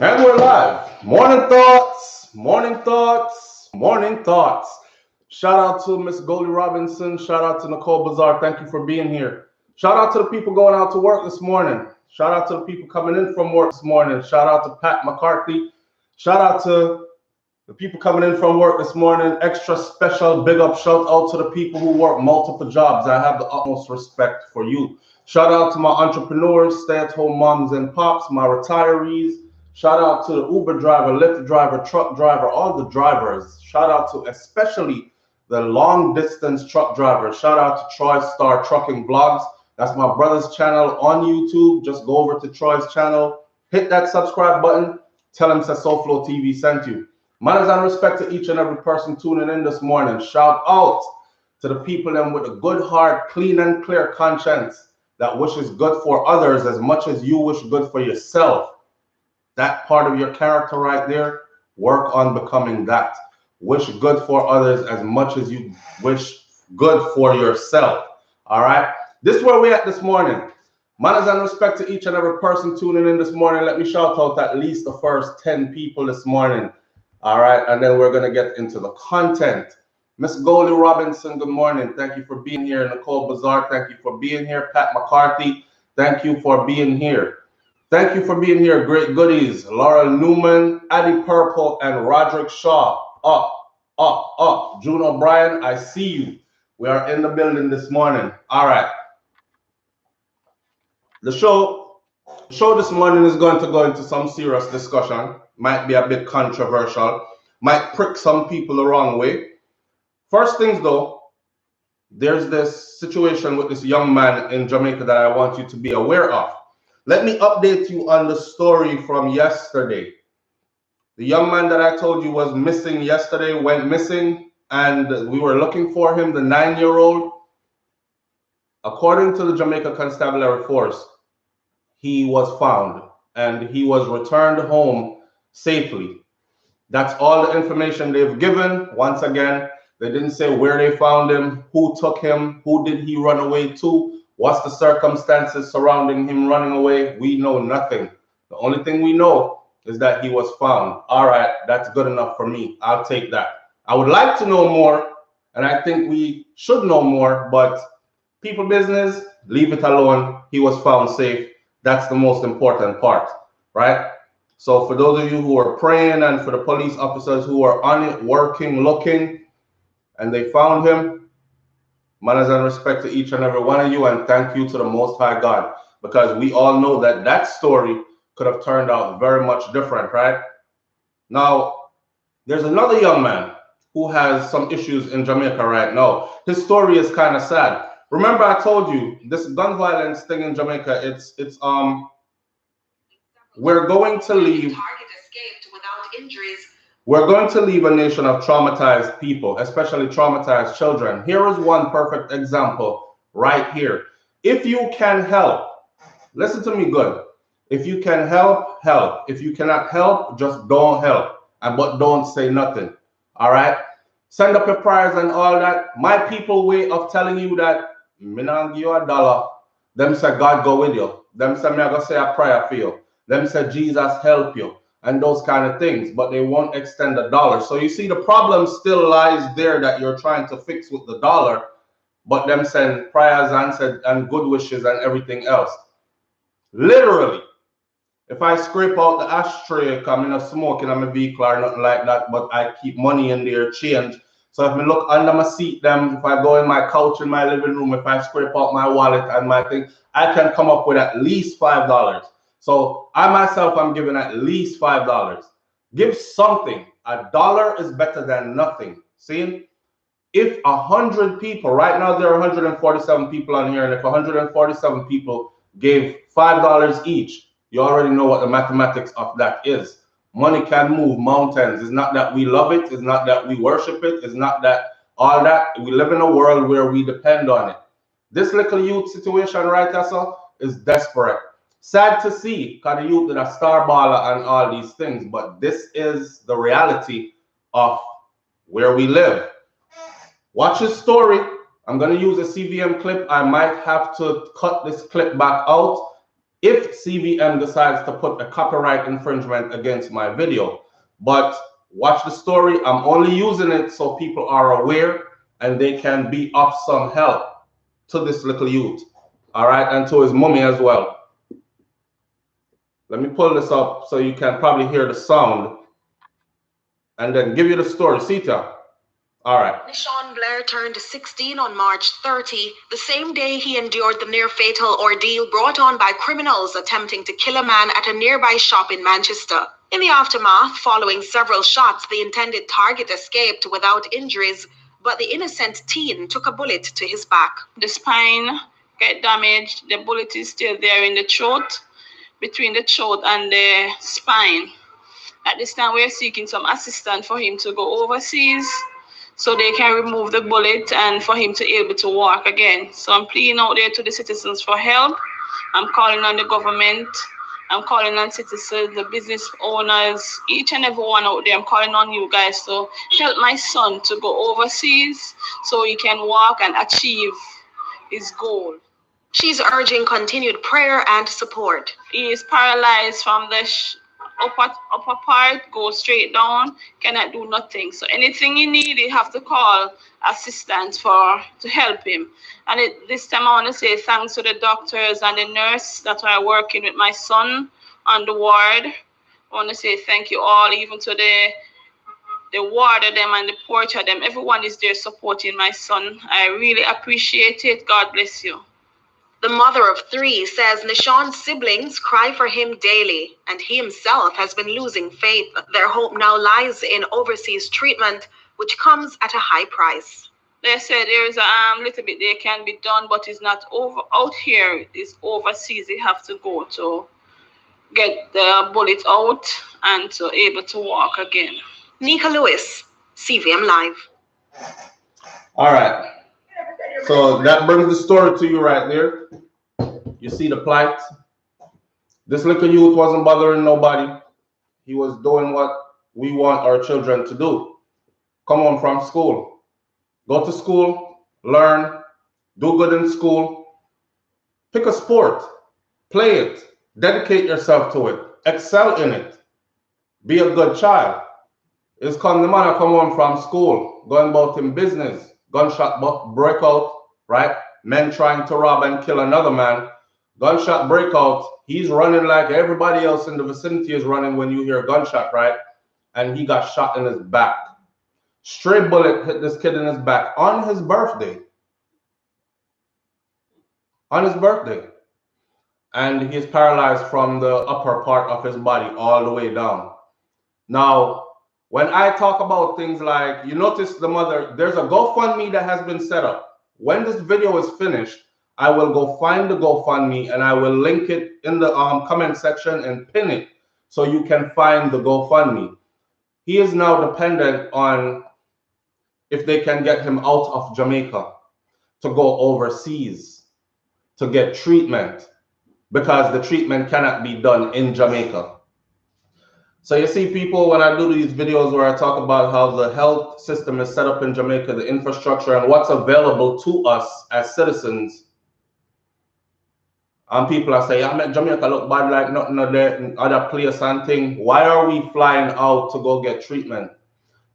And we're live. Morning thoughts, morning thoughts, morning thoughts. Shout out to Miss Goldie Robinson. Shout out to Nicole Bazaar. Thank you for being here. Shout out to the people going out to work this morning. Shout out to the people coming in from work this morning. Shout out to Pat McCarthy. Shout out to the people coming in from work this morning. Extra special big up shout out to the people who work multiple jobs. I have the utmost respect for you. Shout out to my entrepreneurs, stay-at-home moms and pops, my retirees. Shout out to the Uber driver, Lyft driver, truck driver, all the drivers. Shout out to especially the long distance truck drivers. Shout out to Troy Star Trucking Vlogs. That's my brother's channel on YouTube. Just go over to Troy's channel, hit that subscribe button, tell him that SouFLoTV sent you. Manners and respect to each and every person tuning in this morning. Shout out to the people them with a good heart, clean and clear conscience that wishes good for others as much as you wish good for yourself. That part of your character right there, work on becoming that. Wish good for others as much as you wish good for yourself. All right? This is where we're at this morning. Manners and respect to each and every person tuning in this morning. Let me shout out at least the first 10 people this morning. All right? And then we're going to get into the content. Miss Goldie Robinson, good morning. Thank you for being here. Nicole Bazaar, thank you for being here. Pat McCarthy, thank you for being here. Thank you for being here. Great goodies. Laura Newman, Addie Purple, and Roderick Shaw. Up. June O'Brien, I see you. We are in the building this morning. All right. The show this morning is going to go into some serious discussion. Might be a bit controversial. Might prick some people the wrong way. First things though, there's this situation with this young man in Jamaica that I want you to be aware of. Let me update you on the story from yesterday. The young man that I told you was missing yesterday went missing, and we were looking for him, the 9-year-old. According to the Jamaica Constabulary Force, he was found and he was returned home safely. That's all the information they've given. Once again, they didn't say where they found him, who took him, who did he run away to. What's the circumstances surrounding him running away? We know nothing. The only thing we know is that he was found. All right, that's good enough for me. I'll take that. I would like to know more, and I think we should know more, but people business, leave it alone. He was found safe. That's the most important part, right? So for those of you who are praying and for the police officers who are on it, working, looking, and they found him, manners and respect to each and every one of you, and thank you to the Most High God, because we all know that that story could have turned out very much different, right? Now, there's another young man who has some issues in Jamaica right now. His story is kind of sad. Remember, I told you this gun violence thing in Jamaica. We're going to leave. Target escaped without injuries. We're going to leave a nation of traumatized people, especially traumatized children. Here is one perfect example right here. If you can help, listen to me good. If you can help, help. If you cannot help, just don't help. But don't say nothing. All right? Send up your prayers and all that. My people way of telling you that, me not give you $1. Them say God go with you. Them say me I go say a prayer for you. Them say Jesus help you. And those kind of things, but they won't extend $1. So you see, the problem still lies there that you're trying to fix with the dollar, but them send prayers answered and good wishes and everything else. Literally, if I scrape out the ashtray, I'm in a smoke in my vehicle or nothing like that, but I keep money in there, change. So if I look under my seat, them, if I go in my couch in my living room, if I scrape out my wallet and my thing, I can come up with at least $5. So I myself, I'm giving at least $5. Give something. $1 is better than nothing. See? If 100 people, right now there are 147 people on here, and if 147 people gave $5 each, you already know what the mathematics of that is. Money can move mountains. It's not that we love it. It's not that we worship it. It's not that all that. We live in a world where we depend on it. This little youth situation right here, so, is desperate. Sad to see, because the youth did a star baller and all these things, but this is the reality of where we live. Watch his story. I'm going to use a CVM clip. I might have to cut this clip back out if CVM decides to put a copyright infringement against my video. But watch the story. I'm only using it so people are aware and they can be of some help to this little youth. All right, and to his mommy as well. Let me pull this up so you can probably hear the sound and then give you the story. Sita. All right. Nishawn Blair turned 16 on March 30, the same day he endured the near-fatal ordeal brought on by criminals attempting to kill a man at a nearby shop in Manchester. In the aftermath, following several shots, the intended target escaped without injuries, but the innocent teen took a bullet to his back. The spine get damaged. The bullet is still there in the throat, between the throat and the spine. At this time, we are seeking some assistance for him to go overseas so they can remove the bullet and for him to be able to walk again. So I'm pleading out there to the citizens for help. I'm calling on the government. I'm calling on citizens, the business owners, each and every one out there. I'm calling on you guys to help my son to go overseas so he can walk and achieve his goal. She's urging continued prayer and support. He is paralyzed from the upper part, go straight down, cannot do nothing. So anything you need, you have to call assistance to help him. And this time I want to say thanks to the doctors and the nurse that are working with my son on the ward. I want to say thank you all, even to the warder them and the porter them. Everyone is there supporting my son. I really appreciate it. God bless you. The mother of 3 says Nishawn's siblings cry for him daily, and he himself has been losing faith. Their hope now lies in overseas treatment, which comes at a high price. They said there is a little bit they can be done, but it's not over out here. It's overseas. They have to go to get the bullet out and to able to walk again. Nika Lewis, CVM Live. All right. So that brings the story to you right there. You see the plight. This little youth wasn't bothering nobody. He was doing what we want our children to do. Come home from school. Go to school, learn, do good in school. Pick a sport, play it, dedicate yourself to it, excel in it. Be a good child. It's come the man come home from school, going about in business. Gunshot breakout, right? Men trying to rob and kill another man. Gunshot breakout. He's running like everybody else in the vicinity is running when you hear a gunshot, right? And he got shot in his back. Stray bullet hit this kid in his back on his birthday. On his birthday. And he's paralyzed from the upper part of his body all the way down. Now, when I talk about things like, you notice the mother, there's a GoFundMe that has been set up. When this video is finished, I will go find the GoFundMe and I will link it in the comment section and pin it so you can find the GoFundMe. He is now dependent on if they can get him out of Jamaica to go overseas to get treatment because the treatment cannot be done in Jamaica. So you see, people, when I do these videos where I talk about how the health system is set up in Jamaica, the infrastructure, and what's available to us as citizens, and people are saying, I make Jamaica look bad like nothing other place and thing. Why are we flying out to go get treatment?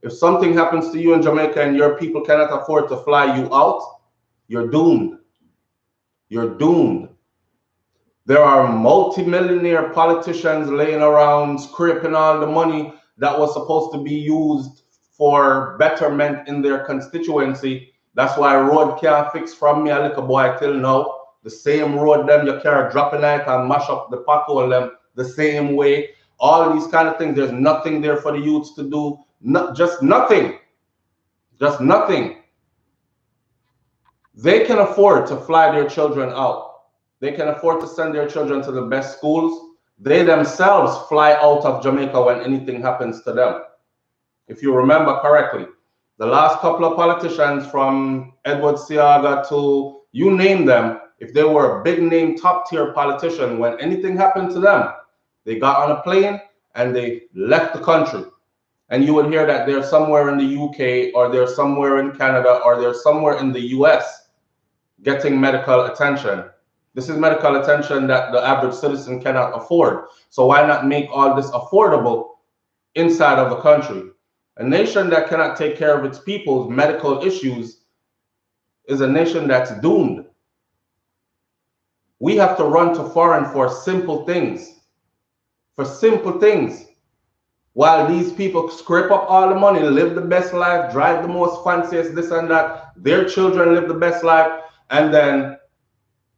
If something happens to you in Jamaica and your people cannot afford to fly you out, you're doomed. You're doomed. There are multi-millionaire politicians laying around scraping all the money that was supposed to be used for betterment in their constituency. That's why road can't fix from me a little boy till now. The same road them you can't drop a night and mash up the pothole them the same way. All these kind of things. There's nothing there for the youths to do. Just nothing. Just nothing. They can afford to fly their children out. They can afford to send their children to the best schools. They themselves fly out of Jamaica when anything happens to them. If you remember correctly, the last couple of politicians from Edward Seaga to you name them, if they were a big name, top tier politician, when anything happened to them, they got on a plane and they left the country. And you would hear that they're somewhere in the UK or they're somewhere in Canada or they're somewhere in the US getting medical attention. This is medical attention that the average citizen cannot afford. So why not make all this affordable inside of the country? A nation that cannot take care of its people's medical issues is a nation that's doomed. We have to run to foreign for simple things. For simple things. While these people scrape up all the money, live the best life, drive the most fanciest this and that, their children live the best life, and then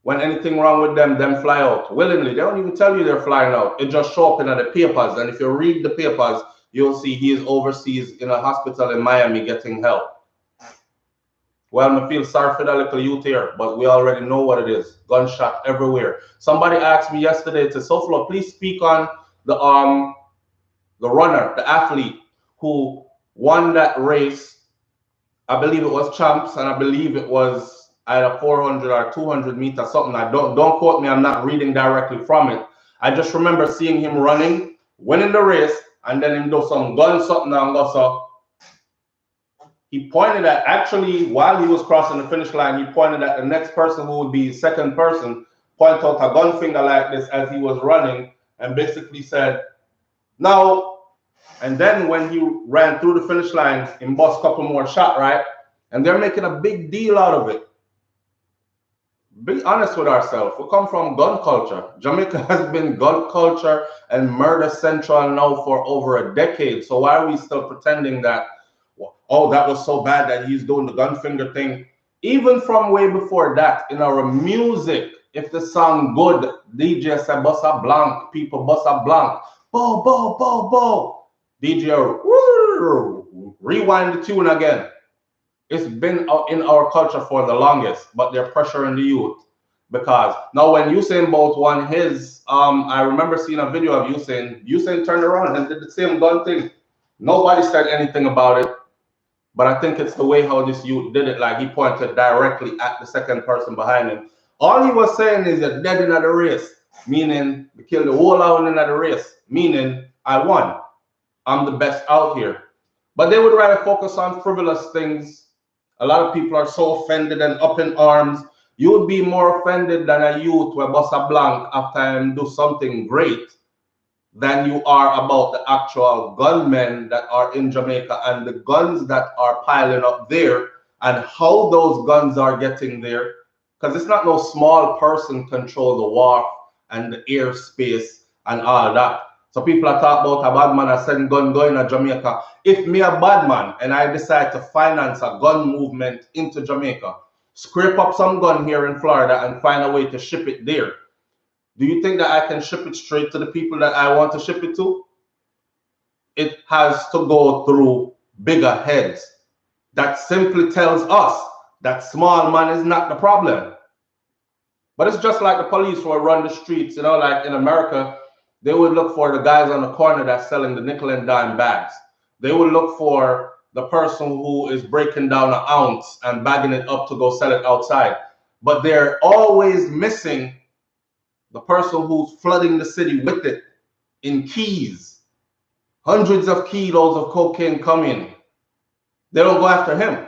when anything wrong with them, them fly out willingly. They don't even tell you they're flying out. It just show up in the papers, and if you read the papers, you'll see he is overseas in a hospital in Miami getting help. Well, I feel sorry for that little youth here, but we already know what it is. Gunshot everywhere. Somebody asked me yesterday to SouFLo, please speak on the runner, the athlete who won that race. I believe it was champs, and I believe it was either 400 or 200 meters, something. I don't quote me. I'm not reading directly from it. I just remember seeing him running, winning the race, and then him do some gun something and go so. He pointed at, actually, while he was crossing the finish line, he pointed at the next person who would be second person, point out a gun finger like this as he was running, and basically said, now, and then when he ran through the finish line, he bust a couple more shots, right? And they're making a big deal out of it. Be honest with ourselves. We come from gun culture. Jamaica has been gun culture and murder central now for over a decade. So why are we still pretending that, oh, that was so bad that he's doing the gun finger thing? Even from way before that, in our music, if the song good, DJ say bossa blanc, people bossa blanc, bo, bo, bo, bo. DJ, rewind the tune again. It's been in our culture for the longest, but they're pressuring the youth. Because now when Usain Bolt won his, I remember seeing a video of Usain turned around and did the same gun thing. Nobody said anything about it, but I think it's the way how this youth did it. Like he pointed directly at the second person behind him. All he was saying is you're dead in the race, meaning we killed the whole out in the race, meaning I won. I'm the best out here. But they would rather focus on frivolous things. A lot of people are so offended and up in arms. You would be more offended than a youth who bust a blank after him do something great than you are about the actual gunmen that are in Jamaica and the guns that are piling up there and how those guns are getting there. Because it's not no small person control the wharf and the airspace and all that. So people are talking about a bad man a send gun going to Jamaica. If me a bad man and I decide to finance a gun movement into Jamaica, scrape up some gun here in Florida and find a way to ship it there, do you think that I can ship it straight to the people that I want to ship it to? It has to go through bigger heads. That simply tells us that small man is not the problem. But it's just like the police who run the streets, you know, like in America, they would look for the guys on the corner that's selling the nickel and dime bags. They would look for the person who is breaking down an ounce and bagging it up to go sell it outside. But they're always missing the person who's flooding the city with it in keys. Hundreds of kilos of cocaine coming. They don't go after him.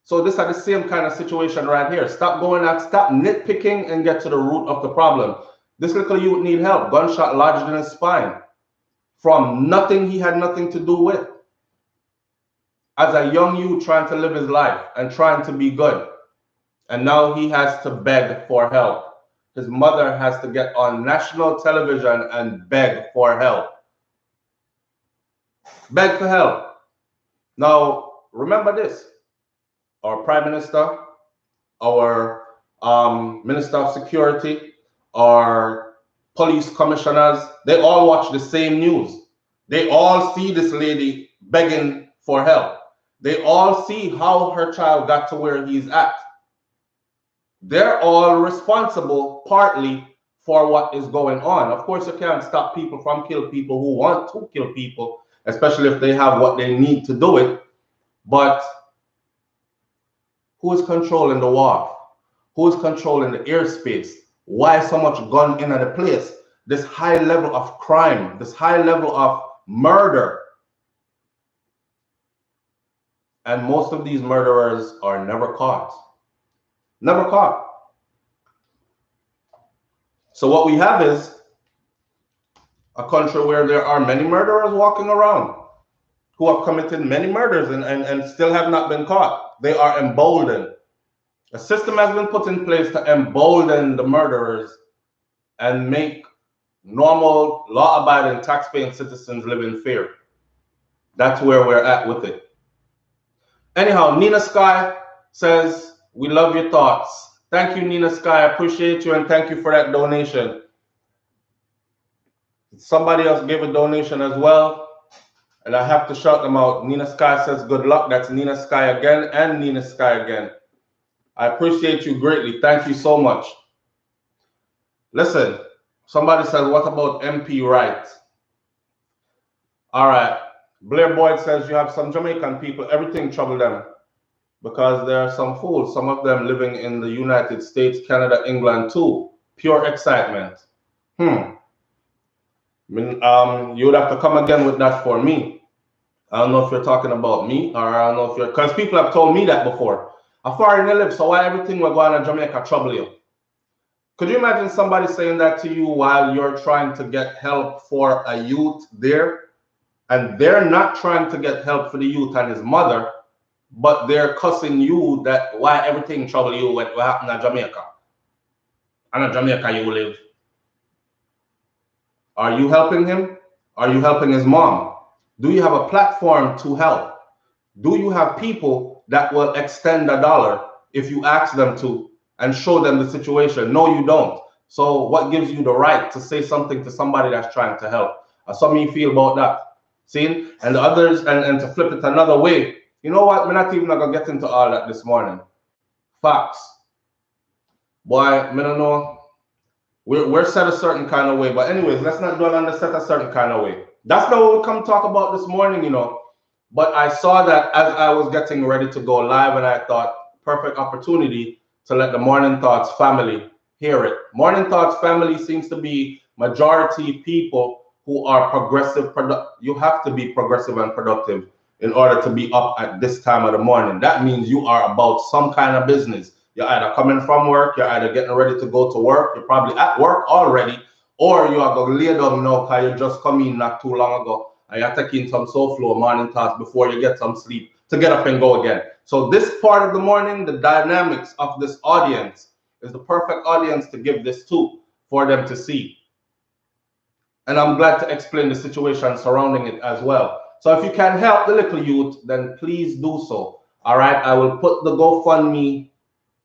So this is the same kind of situation right here. Stop nitpicking and get to the root of the problem. This little youth need help. Gunshot lodged in his spine from nothing he had nothing to do with. As a young youth trying to live his life and trying to be good. And now he has to beg for help. His mother has to get on national television and beg for help. Beg for help. Now, remember this. Our Prime Minister, our Minister of Security, our police commissioners, they all watch the same news. They all see this lady begging for help. They all see how her child got to where he's at. They're all responsible partly for what is going on. Of course, you can't stop people from killing people who want to kill people, especially if they have what they need to do it. But who is controlling the wharf? Who is controlling the airspace? Why so much gun in the place? This high level of crime, this high level of murder. And most of these murderers are never caught. Never caught. So what we have is a country where there are many murderers walking around who have committed many murders and still have not been caught. They are emboldened. A system has been put in place to embolden the murderers and make normal, law-abiding, tax-paying citizens live in fear. That's where we're at with it. Anyhow, Nina Sky says, we love your thoughts. Thank you, Nina Sky. I appreciate you and thank you for that donation. Somebody else gave a donation as well, and I have to shout them out. Nina Sky says, good luck. That's Nina Sky again and Nina Sky again. I appreciate you greatly. Thank you so much. Listen, somebody says, what about MP rights? All right. Blair Boyd says you have some Jamaican people, everything trouble them because there are some fools, some of them living in the United States, Canada, England too. Pure excitement. I mean, you would have to come again with that for me. I don't know if you're talking about me or I don't know if you're, because people have told me that before. A foreign live, so why everything we're going to Jamaica trouble you? Could you imagine somebody saying that to you while you're trying to get help for a youth there? And they're not trying to get help for the youth and his mother, but they're cussing you that why everything trouble you what happened in Jamaica. And in Jamaica you live. Are you helping him? Are you helping his mom? Do you have a platform to help? Do you have people that will extend $1 if you ask them to and show them the situation? No, you don't. So what gives you the right to say something to somebody that's trying to help? That's how me feel about that. See? And the others, and to flip it another way, you know what? We're not even gonna get into all that this morning. Facts. Boy, I don't know. We're set a certain kind of way. But anyways, let's not dwell on the set a certain kind of way. That's not what we come talk about this morning, you know. But I saw that as I was getting ready to go live, and I thought, perfect opportunity to let the Morning Thoughts family hear it. Morning Thoughts family seems to be majority people who are progressive. You have to be progressive and productive in order to be up at this time of the morning. That means you are about some kind of business. You're either coming from work, you're either getting ready to go to work, you're probably at work already, or you are going to lay down now because you just come in not too long ago and you're taking some SouFLo morning thoughts before you get some sleep to get up and go again. So this part of the morning, the dynamics of this audience is the perfect audience to give this to for them to see. And I'm glad to explain the situation surrounding it as well. So if you can help the little youth, then please do so. All right, I will put the GoFundMe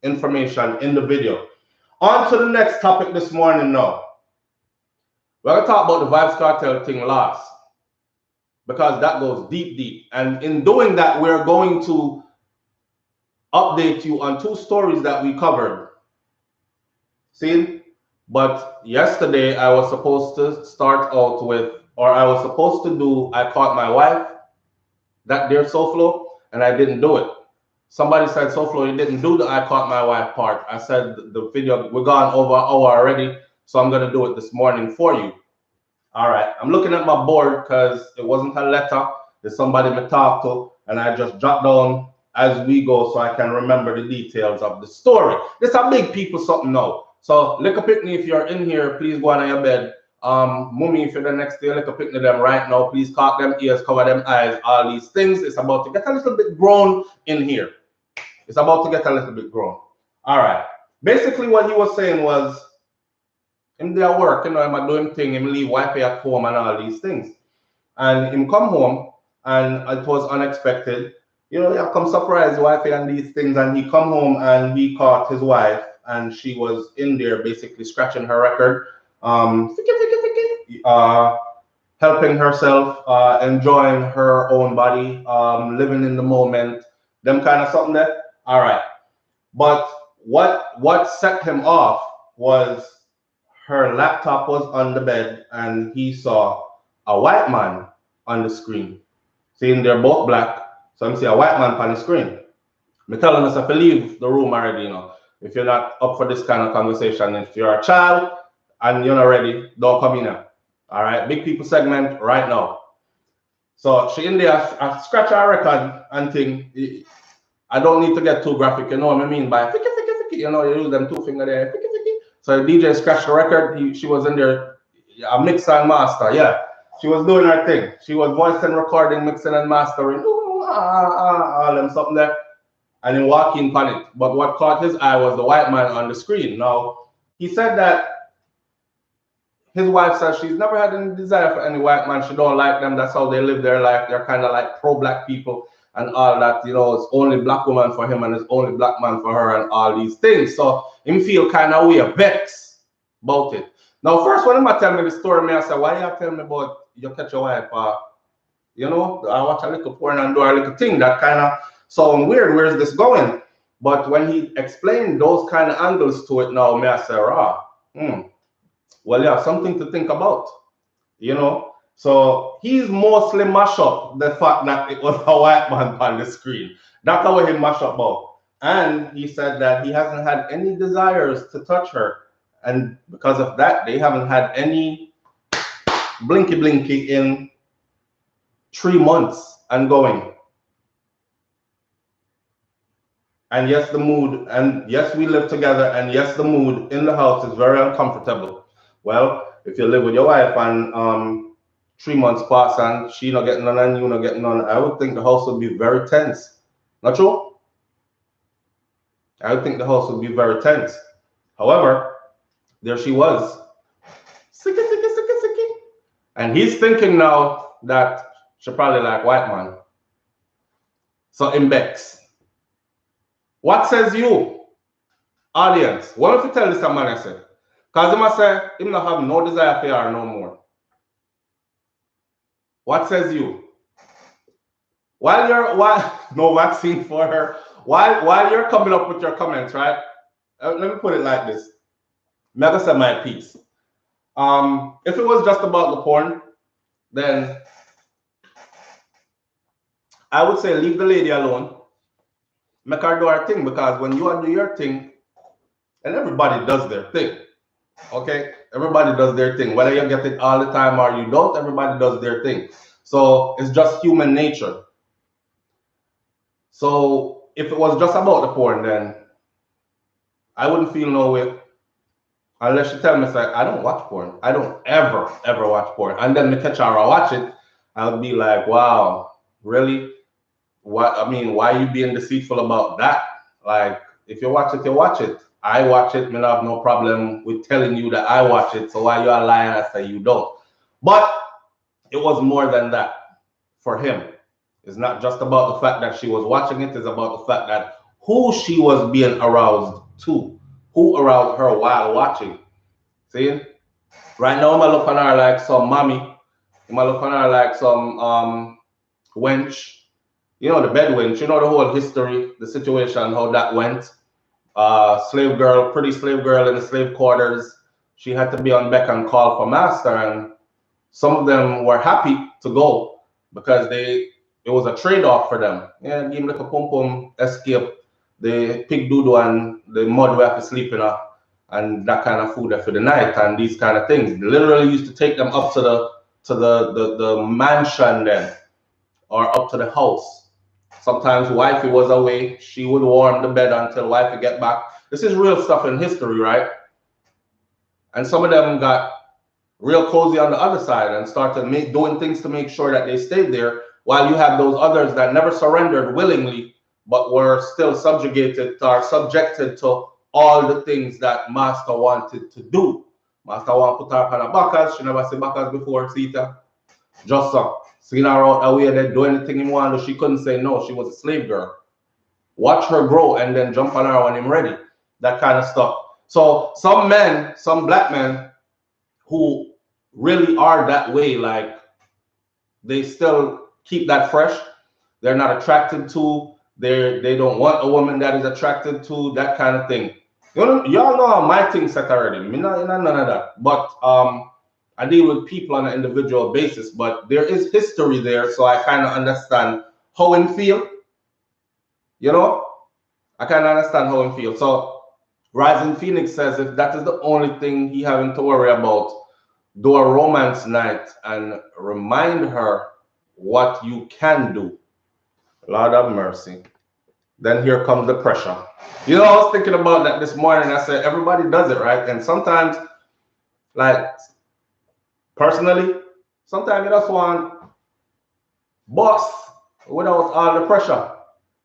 information in the video. On to the next topic this morning now. We're going to talk about the Vybz Kartel thing last, because that goes deep, deep. And in doing that, we're going to update you on 2 stories that we covered. See? But yesterday, I was supposed to start out with, or I was supposed to do, I Caught My Wife, that dear SouFLo, and I didn't do it. Somebody said, SouFLo, you didn't do the I Caught My Wife part. I said, the video, we're gone over an hour already, so I'm going to do it this morning for you. All right, I'm looking at my board because it wasn't a letter. There's somebody me talk to, and I just jot down as we go so I can remember the details of the story. This a big people something now. So, Liquor Pickney, if you're in here, please go on your bed. Mummy, if you're the next day, Liquor Pickney them right now, please cock them ears, cover them eyes, all these things. It's about to get a little bit grown in here. It's about to get a little bit grown. All right. Basically, what he was saying was, him there work, you know, him doing thing, him leave wife at home and all these things. And him come home, and it was unexpected. You know, he come surprise wife and these things, and he come home and he caught his wife, and she was in there basically scratching her record, helping herself, enjoying her own body, living in the moment, them kind of something there. All right. But what set him off was her laptop was on the bed, and he saw a white man on the screen. Seeing they're both black, so I'm seeing a white man on the screen. I'm telling us to leave the room already, you know. If you're not up for this kind of conversation, if you're a child and you're not ready, don't come in here. All right, big people segment right now. So she in there, I scratch her record and thing. I don't need to get too graphic, you know what I mean by you know, you use them 2 fingers there, So the DJ scratched the record. She was in there, a mix and master. Yeah, she was doing her thing. She was voicing, recording, mixing and mastering. All them something there. And then walking on it. But what caught his eye was the white man on the screen. Now, he said that his wife says she's never had any desire for any white man. She don't like them. That's how they live their life. They're kind of like pro-black people and all that. You know, it's only black woman for him and it's only black man for her and all these things. So him feel kind of weird, vex about it. Now, first when him tell me the story, me I say, why you tell me about you catch your wife? You know, I watch a little porn and do a little thing that kind of sound weird. Where's this going? But when he explained those kind of angles to it now, me I say, well, yeah, something to think about, you know. So he's mostly mash up the fact that it was a white man on the screen. That's how he mash up about. And he said that he hasn't had any desires to touch her. And because of that, they haven't had any blinky in 3 months and going. And yes, the mood, and yes, we live together, and yes, the mood in the house is very uncomfortable. Well, if you live with your wife and 3 months pass and she not getting none and you not getting none, I would think the house would be very tense. Not true? I would think the house would be very tense. However, there she was. Sicky. And he's thinking now that she probably like white man. So in Bex. What says you, audience? What if you tell this man I said? Because he must say, he not have no desire for her no more. What says you? No vaccine for her. While you're coming up with your comments, right? Let me put it like this. I'm gonna say my piece. If it was just about the porn, then I would say leave the lady alone. Make her do her thing, because when you do your thing, and everybody does their thing. Okay, everybody does their thing. Whether you get it all the time or you don't, everybody does their thing. So it's just human nature. So if it was just about the porn, then I wouldn't feel no way. Unless you tell me, it's like, I don't watch porn. I don't ever watch porn. And then me catch her or watch it, I would be like, wow, really? What? I mean, why are you being deceitful about that? Like, if you watch it, you watch it. I watch it, I have no problem with telling you that I watch it. So why you are lying and say you don't? But it was more than that for him. It's not just about the fact that she was watching it. It's about the fact that who she was being aroused to, who aroused her while watching. See? Right now, I look on her like some mommy. I look on her like some wench. You know, the bed wench. You know the whole history, the situation, how that went. Slave girl, pretty slave girl in the slave quarters. She had to be on beck and call for master, and some of them were happy to go because it was a trade-off for them. Yeah, give them like a pum escape the pig doodle and the mud we have to sleep in and that kind of food for the night and these kind of things. They literally used to take them up to the mansion then, or up to the house. Sometimes wifey was away. She would warm the bed until wifey get back. This is real stuff in history, right? And some of them got real cozy on the other side and started doing things to make sure that they stayed there, while you have those others that never surrendered willingly, but were still subjected to all the things that master wanted to do. Master want to put her on a backers. She never seen backers before, Sita. Just so. Seen her out away there, do anything he wanted. She couldn't say no. She was a slave girl. Watch her grow and then jump on her when I'm ready. That kind of stuff. So some men, some black men who really are that way, like they still keep that fresh. They're not attracted to, they don't want a woman that is attracted to, that kind of thing. Y'all know how my thing set already. Me not none of that. But I deal with people on an individual basis, but there is history there, so I kind of understand how him feel. You know, I kind of understand how him feel. So Rising Phoenix says if that is the only thing he having to worry about, do a romance night and remind her what you can do. Lord have mercy. then here comes the pressure. You know, I was thinking about that this morning. I said, everybody does it, right? And sometimes, like, personally, sometimes you just want boss without all the pressure.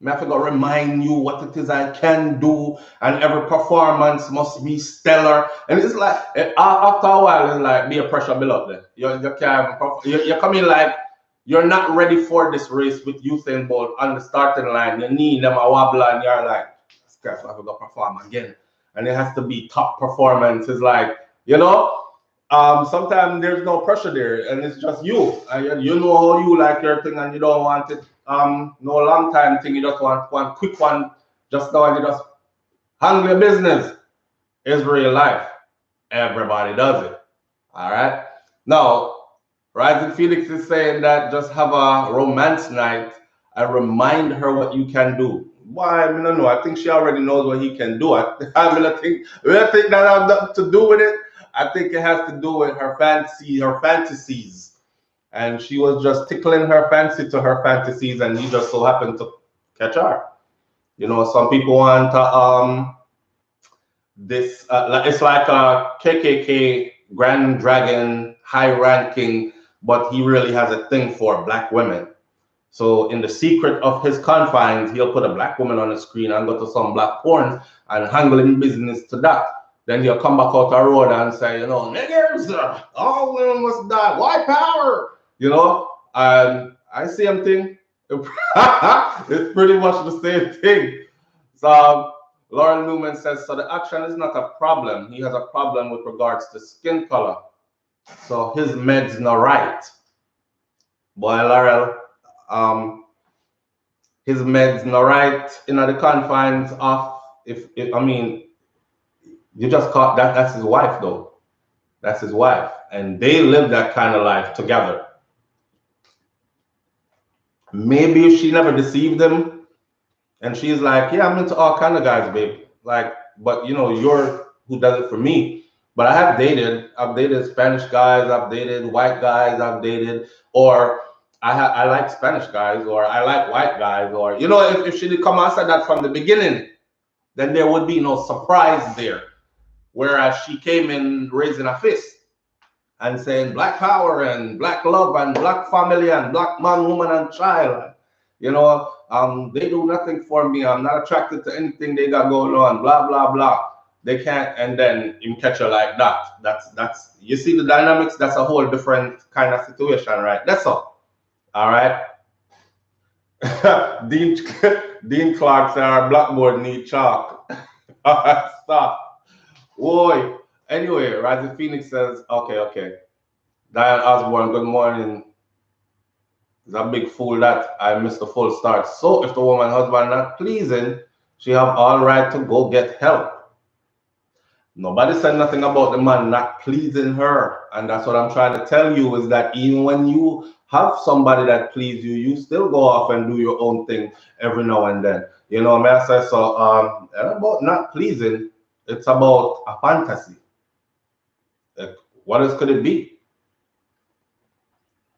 I have to go remind you what it is I can do, and every performance must be stellar. And it's like, after a while, it's like, be a pressure build up there. You can't, you come in like, you're not ready for this race with Usain Bolt on the starting line. Your knee them a wobble, and you're like, I have to go perform again. And it has to be top performance. It's like, you know, sometimes there's no pressure there, and it's just you. And you know how you like your thing, and you don't want it no long time thing. You just want one quick one, just now, and you just handle your business. It's real life. Everybody does it. All right. Now, Rising Felix is saying that just have a romance night and remind her what you can do. Why? I don't know. I think she already knows what he can do. I think that has nothing to do with it. I think it has to do with her fancy, her fantasies. And she was just tickling her fancy to her fantasies, and he just so happened to catch her. You know, some people want this. It's like a KKK Grand Dragon, high ranking, but he really has a thing for black women. So in the secret of his confines, he'll put a black woman on the screen and go to some black porn and handling business to that. Then he'll come back out the road and say, you know, niggers, all women must die. White power, you know. And I see him think it's pretty much the same thing. So Lauren Newman says, so the action is not a problem. He has a problem with regards to skin color. So his meds not right. Boy, Laurel, his meds not right in the confines of, if I mean, you just caught that. That's his wife, though. That's his wife, and they live that kind of life together. Maybe she never deceived him, and she's like, "Yeah, I'm into all kind of guys, babe. Like, but you know, you're who does it for me." But I've dated Spanish guys, I've dated white guys, I've dated, or I like Spanish guys, or I like white guys, or you know, if she did come and said that from the beginning, then there would be no surprise there. Whereas she came in raising a fist and saying black power and black love and black family and black man, woman, and child. You know, they do nothing for me. I'm not attracted to anything they got going on, blah, blah, blah. They can't, and then you catch her like that. That's you see the dynamics, that's a whole different kind of situation, right? That's all. All right. Dean Clark said our blackboard need chalk. Stop. Boy. Anyway, Rising Phoenix says, okay. Diane Osborne, good morning. It's a big fool that I missed the full start. So if the woman husband not pleasing, she have all right to go get help. Nobody said nothing about the man not pleasing her. And that's what I'm trying to tell you is that even when you have somebody that please you, you still go off and do your own thing every now and then. You know what I say? So about not pleasing, it's about a fantasy. Like, what else could it be?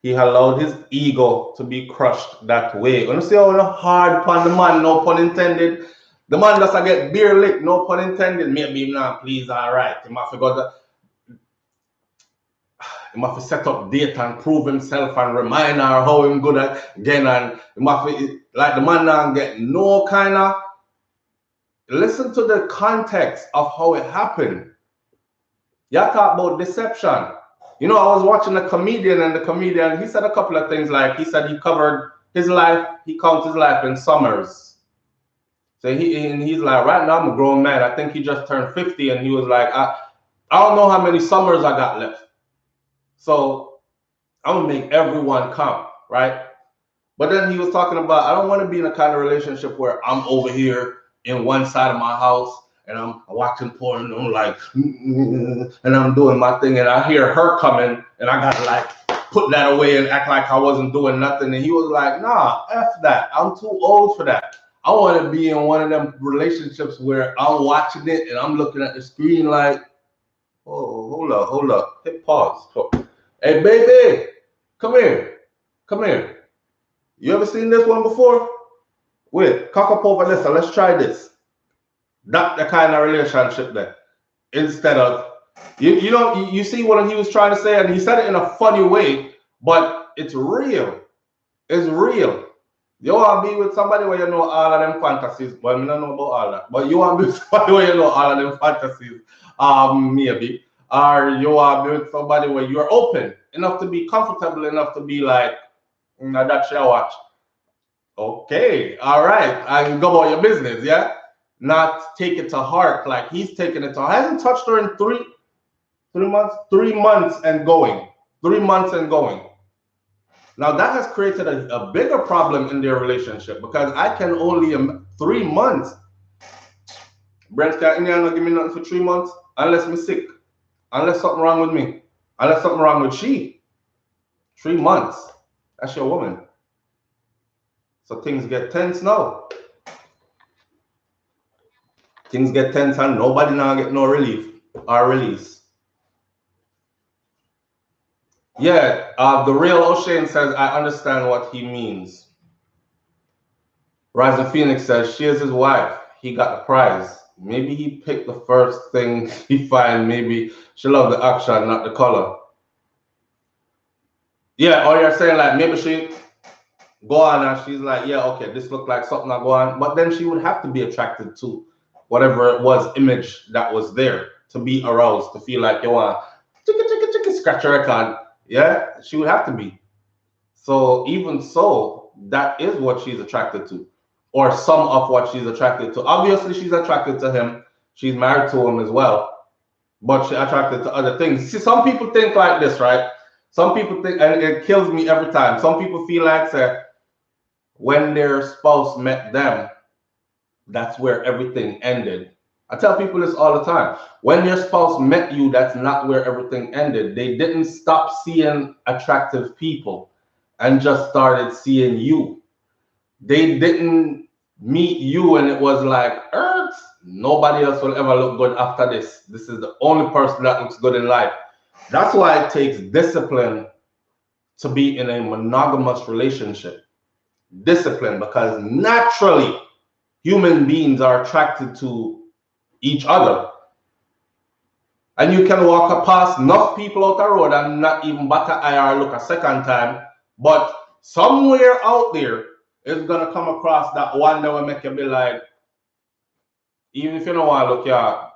He allowed his ego to be crushed that way. You see how hard upon the man, no pun intended. The man doesn't get beer licked, no pun intended. Maybe him not please, all right. He must have set up date and prove himself and remind her how him good again. And he must like the man not get no kind of. Listen to the context of how it happened. Y'all talk about deception. You know, I was watching a comedian, and the comedian, he said a couple of things, like he said he covered his life, he counts his life in summers. So he's like, right now I'm a grown man. I think he just turned 50, and he was like, I don't know how many summers I got left. So I'm gonna make everyone count, right? But then he was talking about, I don't want to be in a kind of relationship where I'm over here in one side of my house and I'm watching porn and I'm like, and I'm doing my thing, and I hear her coming and I gotta like put that away and act like I wasn't doing nothing. And he was like, nah, F that. I'm too old for that. I want to be in one of them relationships where I'm watching it and I'm looking at the screen like, oh, hold up. Hit pause. Hey, baby, come here. You ever seen this one before? Wait, cock up over this, so let's try this. That the kind of relationship there. Instead of you know, you see what he was trying to say, and he said it in a funny way, but it's real. It's real. You want to be with somebody where you know all of them fantasies. Well, I don't know about all that, but you want to be with somebody where you know all of them fantasies, maybe. Or you want to be with somebody where you're open enough to be comfortable enough to be like, that's your watch. Okay, all right, and go about your business, yeah? Not take it to heart like he's taking it to heart. Hasn't touched her in 3 months and going. 3 months and going. Now that has created a bigger problem in their relationship because I can only 3 months. Brent can't not give me nothing for 3 months unless I'm sick, unless something wrong with me, unless something wrong with she. 3 months. That's your woman. So things get tense now. Things get tense and nobody now get no relief or release. Yeah, the real O'Shane says, I understand what he means. Rising Phoenix says, she is his wife. He got the prize. Maybe he picked the first thing he find. Maybe she loved the action, not the color. Yeah, or you're saying like maybe she go on and she's like, yeah, okay, this looked like something I go on. But then she would have to be attracted to whatever it was, image that was there to be aroused, to feel like you want to scratch her record. Yeah, she would have to be. So even so, that is what she's attracted to, or some of what she's attracted to. Obviously, she's attracted to him. She's married to him as well, but she's attracted to other things. See, some people think like this, right? Some people think, and it kills me every time. Some people feel like, say, when their spouse met them, that's where everything ended. I tell people this all the time. When your spouse met you, that's not where everything ended. They didn't stop seeing attractive people and just started seeing you. They didn't meet you and it was like, Earth, nobody else will ever look good after this. This is the only person that looks good in life. That's why it takes discipline to be in a monogamous relationship. Discipline, because naturally human beings are attracted to each other. And you can walk past enough people out the road and not even bat an eye or look a second time, but somewhere out there is gonna come across that one that will make you be like, even if you don't want to look, yeah,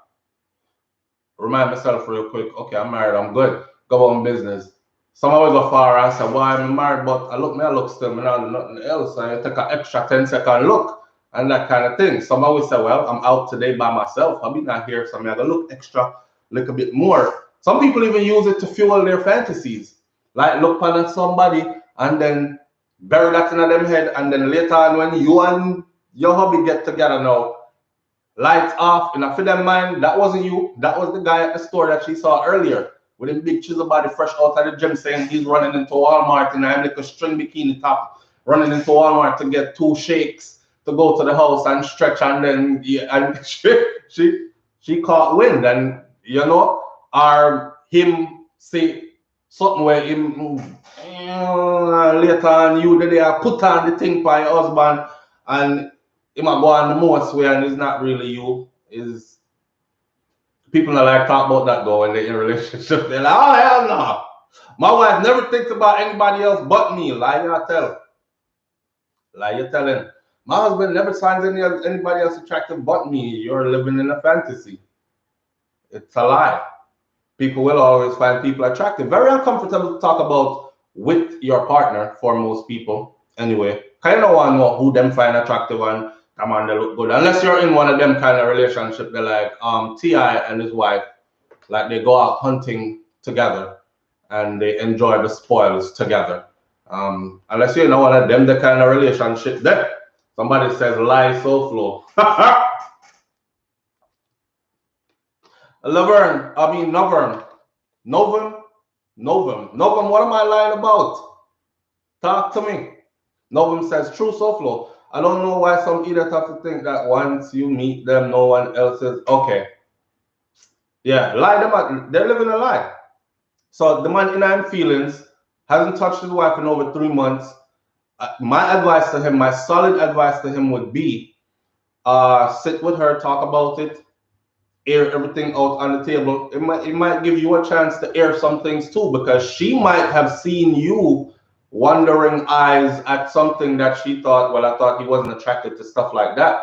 remind myself real quick, okay, I'm married, I'm good, go on business. Some always go far and say, well, I'm married, but I look still, I don't do nothing else. I take an extra 10-second look and that kind of thing. Some always say, well, I'm out today by myself. I'll be not here, so I'm going to look extra, look a bit more. Some people even use it to fuel their fantasies. Like look on somebody and then bury that in them head, and then later on when you and your hubby get together now, lights off, and I feel them mind, that wasn't you. That was the guy at the store that she saw earlier with him big chisel body fresh out of the gym saying he's running into Walmart in a like a string bikini top, running into Walmart to get 2 shakes to go to the house and stretch, and then and she caught wind, and you know, or him say something where him later on you the day put on the thing by your husband and him go on the most way and it's not really you. Is people not like talk about that though when they're in a relationship. They're like, oh hell no. My wife never thinks about anybody else but me. Lie you tell. Lie you telling. My husband never finds anybody else attractive but me. You're living in a fantasy. It's a lie. People will always find people attractive. Very uncomfortable to talk about with your partner for most people. Anyway, kind of want to know who them find attractive and come on, they look good. Unless you're in one of them kind of relationship, they're like T.I. and his wife, like they go out hunting together and they enjoy the spoils together. Unless you're in one of them, the kind of relationship that somebody says lie SouFlo. Novum, what am I lying about? Talk to me. Novum says, true SouFlo. I don't know why some idiot have to think that once you meet them, no one else is okay. Yeah, lie them out. They're living a lie. So the man in his feelings hasn't touched his wife in over 3 months. My advice to him, my solid advice to him would be, sit with her, talk about it, air everything out on the table. It might give you a chance to air some things too, because she might have seen you wondering eyes at something that she thought, well, I thought he wasn't attracted to stuff like that.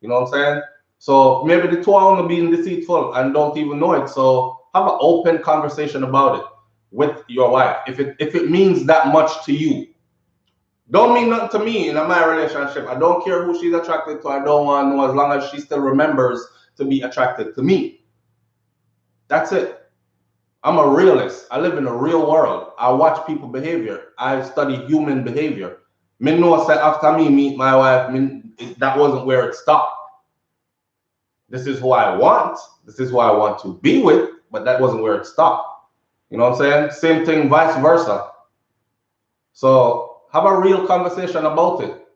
You know what I'm saying? So maybe the two of them are being deceitful and don't even know it. So have an open conversation about it with your wife. If it means that much to you, don't mean nothing to me in my relationship. I don't care who she's attracted to. I don't want to know, as long as she still remembers to be attracted to me. That's it. I'm a realist. I live in a real world. I watch people behavior. I study human behavior. Me know that after me meet my wife, that wasn't where it stopped. This is who I want. This is who I want to be with, but that wasn't where it stopped. You know what I'm saying? Same thing, vice versa. So have a real conversation about it.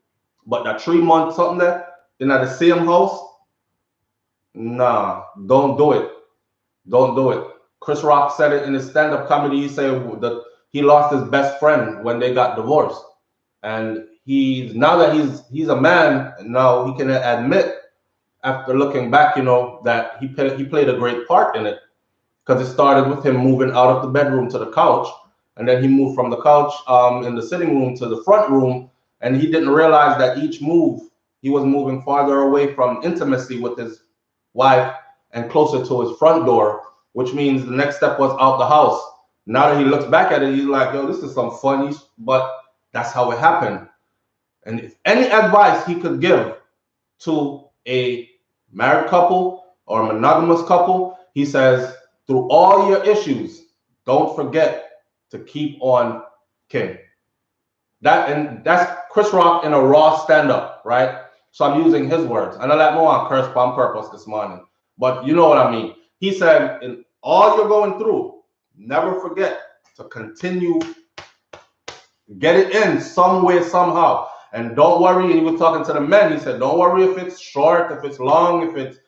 But that 3 months something there in the same house, nah, don't do it. Don't do it. Chris Rock said it in his stand-up comedy. He said that he lost his best friend when they got divorced, and now that he's a man, now he can admit, after looking back, you know, that he played a great part in it, because it started with him moving out of the bedroom to the couch, and then he moved from the couch in the sitting room to the front room, and he didn't realize that each move he was moving farther away from intimacy with his wife and closer to his front door, which means the next step was out the house. Now that he looks back at it, he's like, yo, this is some funny, but that's how it happened. And if any advice he could give to a married couple or a monogamous couple, he says, through all your issues, don't forget to keep on king. That's Chris Rock in a raw stand-up, right? So I'm using his words. And I let me want curse on purpose this morning. But you know what I mean. He said, in all you're going through, never forget to continue, get it in some way, somehow. And don't worry, and he was talking to the men, he said, don't worry if it's short, if it's long, if it's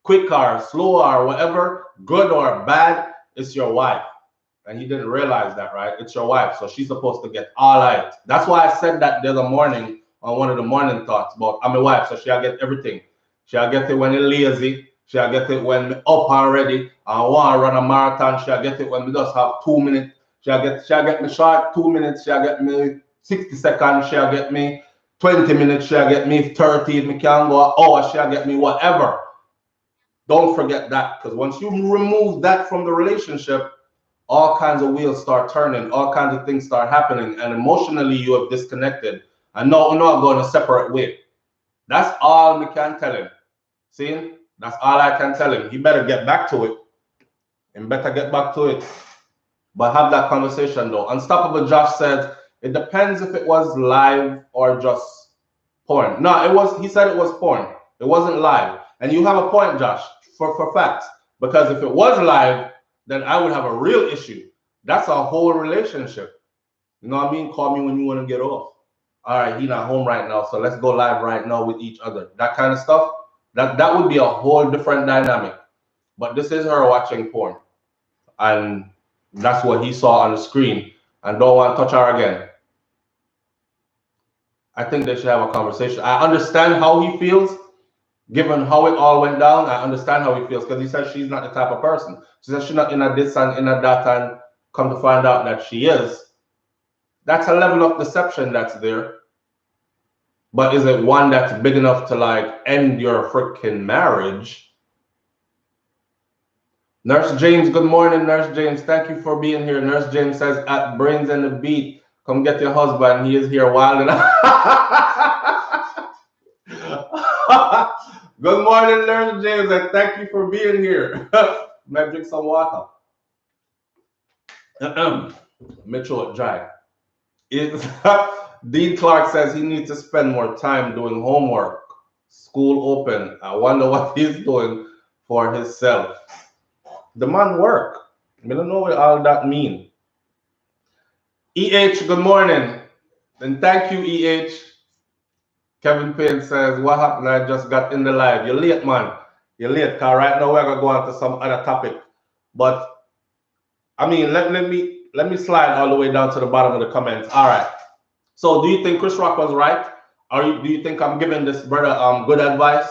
quick or slow or whatever, good or bad, it's your wife. And he didn't realize that, right? It's your wife, so she's supposed to get all right. That's why I said that the other morning on one of the morning thoughts about I'm a wife, so she'll get everything. She'll get it when you're lazy. She'll get it when up already. I want to run a marathon. She'll get it when we just have 2 minutes. She'll get me short 2 minutes. She'll get me 60 seconds. She'll get me 20 minutes. She'll get me 30. If me can go an hour, she'll get me whatever. Don't forget that, because once you remove that from the relationship, all kinds of wheels start turning, all kinds of things start happening, and emotionally you have disconnected. And no, we're not going a separate way. That's all we can tell him. See? That's all I can tell him. He better get back to it. And better get back to it. But have that conversation though. Unstoppable Josh said, it depends if it was live or just porn. No, he said it was porn. It wasn't live. And you have a point, Josh, for facts. Because if it was live, then I would have a real issue. That's a whole relationship. You know what I mean? Call me when you want to get off. All right, he's not home right now, so let's go live right now with each other. That kind of stuff, that would be a whole different dynamic. But this is her watching porn. And that's what he saw on the screen and don't want to touch her again. I think they should have a conversation. I understand how he feels. Given how it all went down, I understand how he feels, because he says she's not the type of person. She says she's not in a this and in a that, and come to find out that she is. That's a level of deception that's there. But is it one that's big enough to like end your freaking marriage? Nurse James, good morning, Nurse James. Thank you for being here. Nurse James says, at Brains and the Beat, come get your husband. He is here wilding. Good morning, Nurse James, and thank you for being here. Might drink some water. Metro dry. Dean Clark says he needs to spend more time doing homework. School open. I wonder what he's doing for himself. The man work. I don't know what all that mean. EH, good morning. And thank you, EH. Kevin Payne says, what happened? I just got in the live. You're late, man. You're late, because right now we're going to go on to some other topic. But, I mean, let me slide all the way down to the bottom of the comments. All right. So do you think Chris Rock was right? Or do you think I'm giving this brother good advice?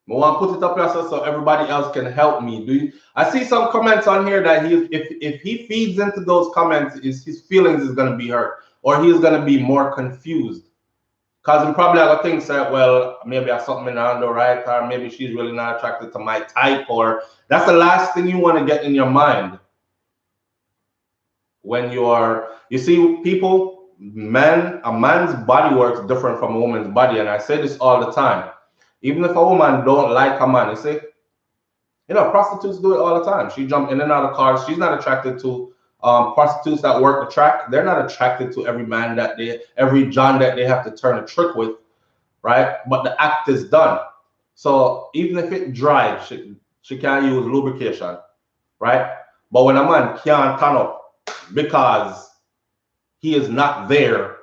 I want to put it up here so everybody else can help me. I see some comments on here that if he feeds into those comments, his feelings is going to be hurt, or he's going to be more confused. Because I'm probably going to think that, well, maybe I have something in the under, right? Or maybe she's really not attracted to my type, or that's the last thing you want to get in your mind. When you see people, a man's body works different from a woman's body. And I say this all the time. Even if a woman don't like a man, you see, prostitutes do it all the time. She jump in and out of cars. She's not attracted to prostitutes that work the track. They're not attracted to every John that they have to turn a trick with, right? But the act is done. So even if it dries, she can't use lubrication, right? But when a man can't turn up because he is not there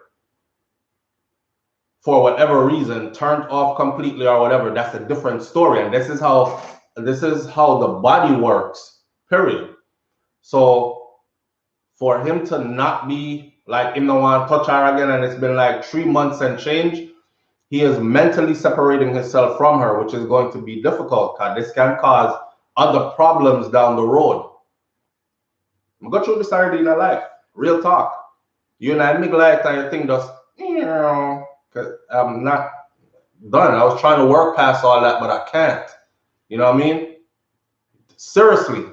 for whatever reason, turned off completely or whatever, that's a different story. And this is how the body works, period. So for him to not be like him no want to touch her again, and it's been like 3 months and change, he is mentally separating himself from her, which is going to be difficult because this can cause other problems down the road. I'm going through this already in my life. Real talk. You and I make life and you think just, I'm not done. I was trying to work past all that, but I can't. You know what I mean? Seriously.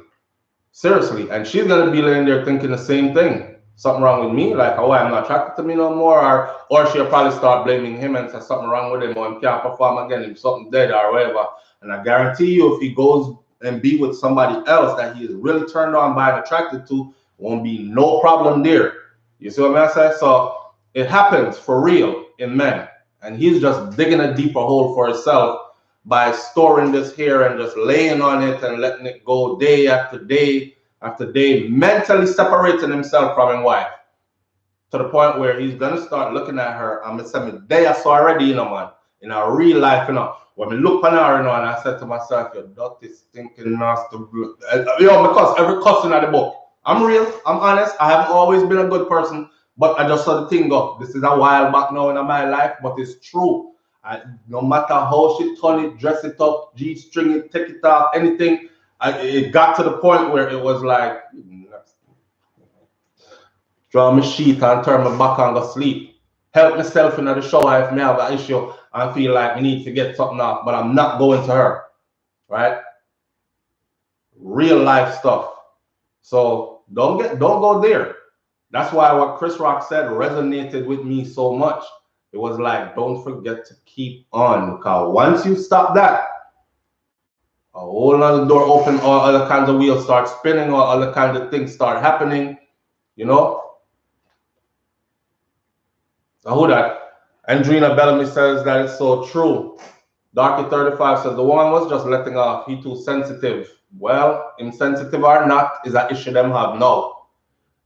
And she's going to be laying there thinking the same thing. Something wrong with me? Like, oh, I'm not attracted to me no more. Or she'll probably start blaming him and say something wrong with him, or he can't perform again, if something dead or whatever. And I guarantee you, if he goes and be with somebody else that he is really turned on by and attracted to, won't be no problem there. You see what I'm saying? So it happens for real in men. And he's just digging a deeper hole for himself by storing this here and just laying on it and letting it go day after day after day, mentally separating himself from his wife to the point where he's going to start looking at her. I'm going to say, day I saw already, man, in our real life, when we look on her, and I said to myself, you're dirty, stinking, nasty, because every cussing at the book. I'm real, I'm honest, I haven't always been a good person, but I just saw the thing go. This is a while back now in my life, but it's true. No matter how she turn it, dress it up, G-string it, take it off, anything, it got to the point where it was like, draw my sheet and turn my back and go sleep. Help myself in the shower if I have an issue and feel like I need to get something off, but I'm not going to her, right? Real life stuff. So don't go there. That's why what Chris Rock said resonated with me so much. It was like, don't forget to keep on, because once you stop that, a whole other door open, all other kinds of wheels start spinning, all other kinds of things start happening, So who that? Andrina Bellamy says that it's so true. Darky 35 says the woman was just letting off. He too sensitive. Well, insensitive or not is an issue them have now.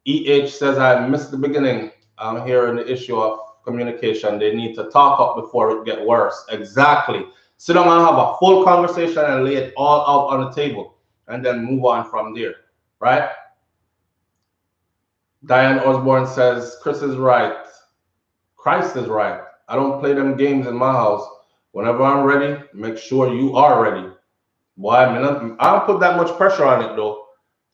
EH says I missed the beginning. I'm hearing the issue of communication. They need to talk up before it get worse. Exactly. Sit down and have a full conversation and lay it all out on the table and then move on from there, right? Diane Osborne says Chris is right. Christ is right. I don't play them games in my house. Whenever I'm ready, make sure you are ready. Boy, I don't put that much pressure on it though.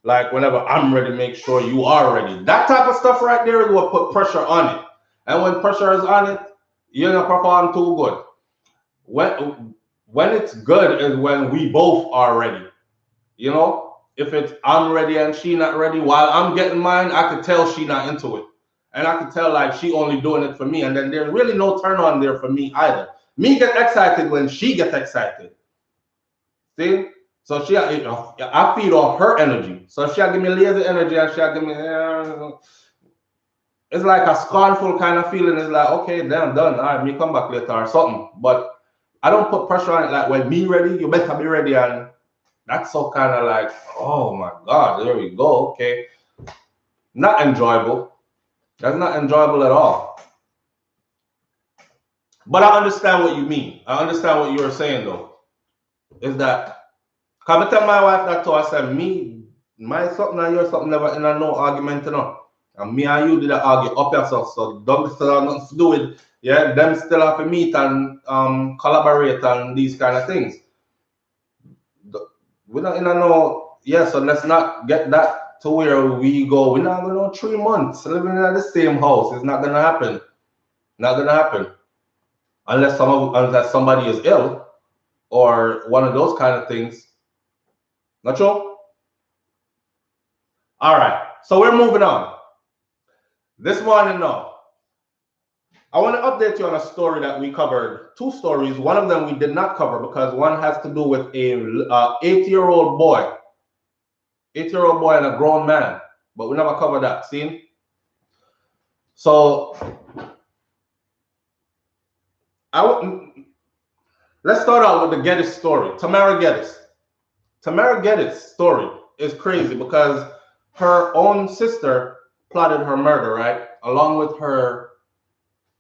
Like whenever I'm ready, make sure you are ready. That type of stuff right there is what put pressure on it. And when pressure is on it, you're not perform too good. When it's good is when we both are ready. If it's I'm ready and she not ready, while I'm getting mine, I could tell she not into it. And I could tell like she only doing it for me. And then there's really no turn on there for me either. Me get excited when she gets excited. See? So I feed off her energy. So she'll give me lazy energy and she'll give me, it's like a scornful kind of feeling. It's like, okay, damn, done. All right, me come back later or something. But I don't put pressure on it like, when me ready, you better be ready. And that's so kind of like, oh my God, there we go. Okay. Not enjoyable. That's not enjoyable at all. But I understand what you mean. I understand what you were saying though. Is that, come tell my wife that too. I said, my something and your something never in a no argument, And me and you did argue up yourself, so don't still have nothing to do with, yeah, them still have to meet and collaborate and these kind of things. We're not in a no, yeah, so let's not get that to where we go. We're not going to know 3 months living in the same house. It's not going to happen. Not going to happen. Unless somebody is ill or one of those kind of things. Not true? All right, so we're moving on. This morning now, I want to update you on a story that we covered. 2 stories. One of them we did not cover because one has to do with a 8-year-old boy. 8-year-old boy and a grown man. But we never covered that. See? So, let's start out with the Geddes story. Tamara Geddes. Tamara Geddes' story is crazy because her own sister plotted her murder, right? Along with her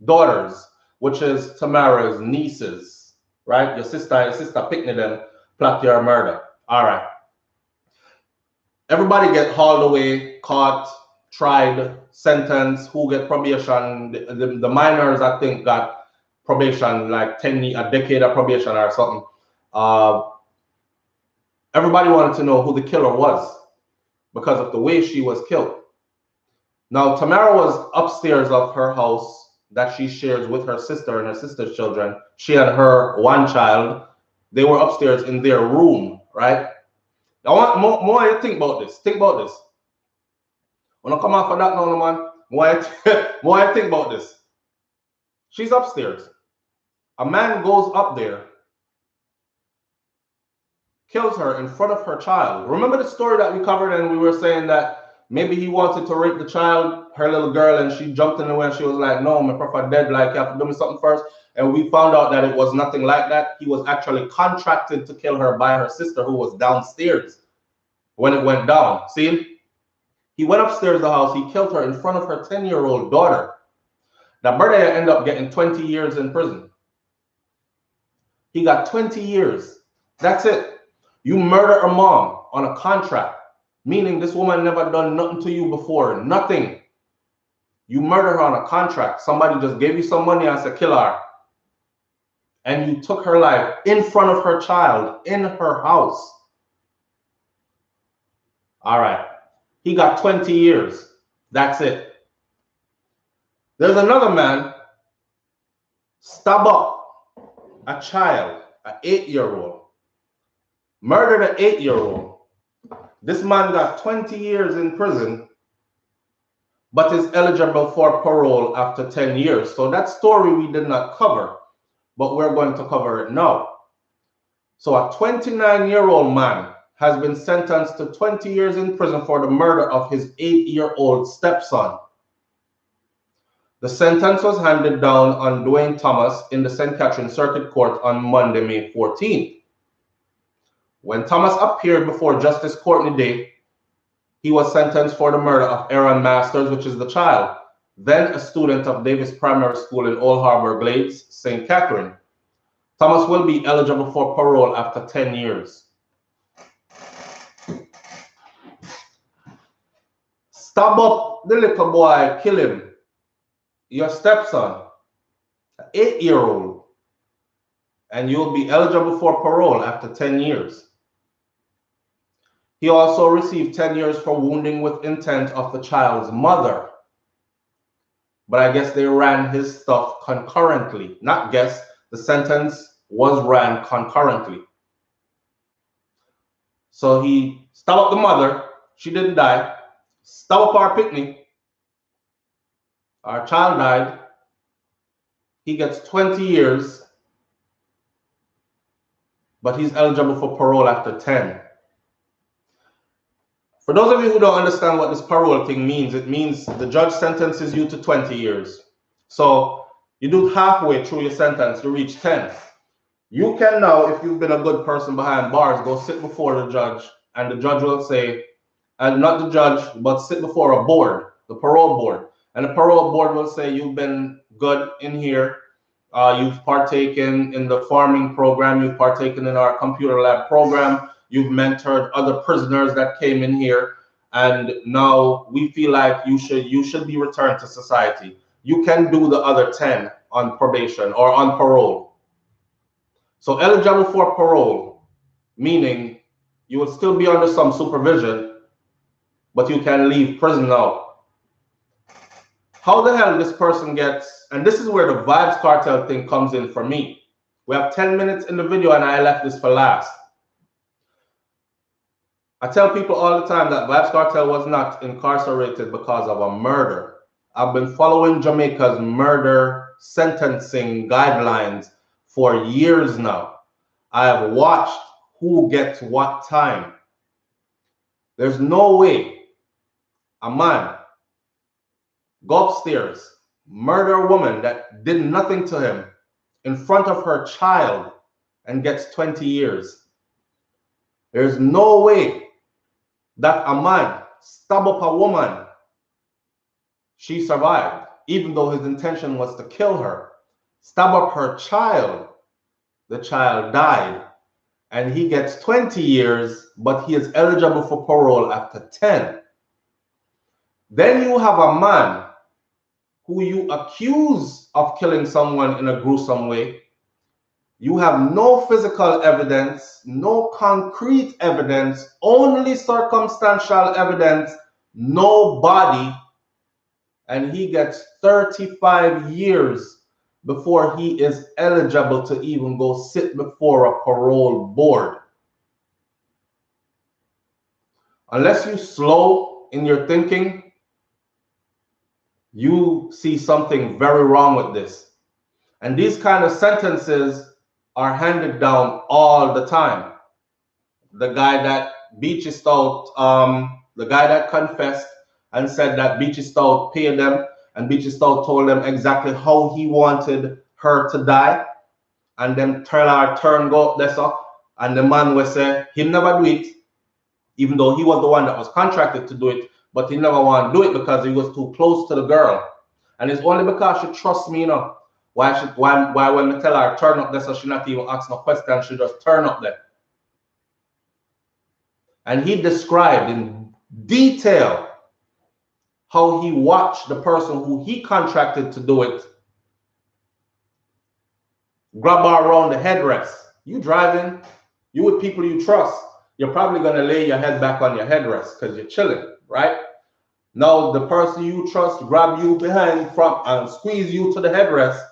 daughters, which is Tamara's nieces, right? Your sister picnic them, plot your murder. All right. Everybody get hauled away, caught, tried, sentenced, who get probation. The minors, I think, got probation, like a decade of probation or something. Everybody wanted to know who the killer was because of the way she was killed. Now, Tamara was upstairs of her house that she shares with her sister and her sister's children. She and her one child, they were upstairs in their room, right? I want more you think about this. Think about this. When I come off of that now, man, more you think about this. She's upstairs. A man goes up there, kills her in front of her child. Remember the story that we covered and we were saying that maybe he wanted to rape the child, her little girl, and she jumped in the way and she was like, no, my prophet dead, like, you have to do me something first. And we found out that it was nothing like that. He was actually contracted to kill her by her sister who was downstairs when it went down. See? He went upstairs the house, he killed her in front of her 10-year-old daughter. That brother ended up getting 20 years in prison. He got 20 years. That's it. You murder a mom on a contract, meaning this woman never done nothing to you before, nothing. You murder her on a contract. Somebody just gave you some money and said, kill her. And you took her life in front of her child, in her house. All right. He got 20 years. That's it. There's another man, stab up a child, an 8-year-old. Murdered an 8-year-old. This man got 20 years in prison, but is eligible for parole after 10 years. So that story we did not cover, but we're going to cover it now. So a 29-year-old man has been sentenced to 20 years in prison for the murder of his 8-year-old stepson. The sentence was handed down on Dwayne Thomas in the St. Catherine Circuit Court on Monday, May 14th. When Thomas appeared before Justice Courtney Day, he was sentenced for the murder of Aaron Masters, which is the child, then a student of Davis Primary School in Old Harbor Glades, St. Catherine. Thomas will be eligible for parole after 10 years. Stab up the little boy, kill him. Your stepson, an 8-year-old, and you'll be eligible for parole after 10 years. He also received 10 years for wounding with intent of the child's mother. But I guess they ran his stuff concurrently. Not guess, the sentence was ran concurrently. So he stabbed up the mother, she didn't die. Stabbed up our picnic, our child died. He gets 20 years, but he's eligible for parole after 10. For those of you who don't understand what this parole thing means, it means the judge sentences you to 20 years. So you do halfway through your sentence, you reach 10. You can now, if you've been a good person behind bars, go sit before the judge, and the judge will say, and not the judge, but sit before a board, the parole board. And the parole board will say, you've been good in here. You've partaken in the farming program. You've partaken in our computer lab program. You've mentored other prisoners that came in here. and now we feel like you should be returned to society. You can do the other 10 on probation or on parole. So eligible for parole, meaning you will still be under some supervision, but you can leave prison now. How the hell this person gets, and this is where the Vybz Kartel thing comes in for me. We have 10 minutes in the video and I left this for last. I tell people all the time that Vybz Kartel was not incarcerated because of a murder. I've been following Jamaica's murder sentencing guidelines for years now. I have watched who gets what time. There's no way a man go upstairs, murder a woman that did nothing to him in front of her child and gets 20 years. There's no way that a man stab up a woman, she survived, even though his intention was to kill her. Stab up her child, the child died, and he gets 20 years, but he is eligible for parole after 10. Then you have a man who you accuse of killing someone in a gruesome way. You have no physical evidence, no concrete evidence, only circumstantial evidence, no body, and he gets 35 years before he is eligible to even go sit before a parole board. Unless you're slow in your thinking, you see something very wrong with this. And these kind of sentences are handed down all the time. The guy that Beachy Stout, the guy that confessed and said that Beachy Stout paid them, and Beachy Stout told them exactly how he wanted her to die, and them tell her turn go up there, so, and the man will say he never do it, even though he was the one that was contracted to do it, but he never wanted to do it because he was too close to the girl. And it's only because she trusts me, you know, why when I tell her turn up there, so she not even ask no question, she just turn up there. And he described in detail how he watched the person who he contracted to do it grab her around the headrest. You driving, you with people you trust, you're probably going to lay your head back on your headrest because you're chilling, right? Now the person you trust grab you behind from and squeeze you to the headrest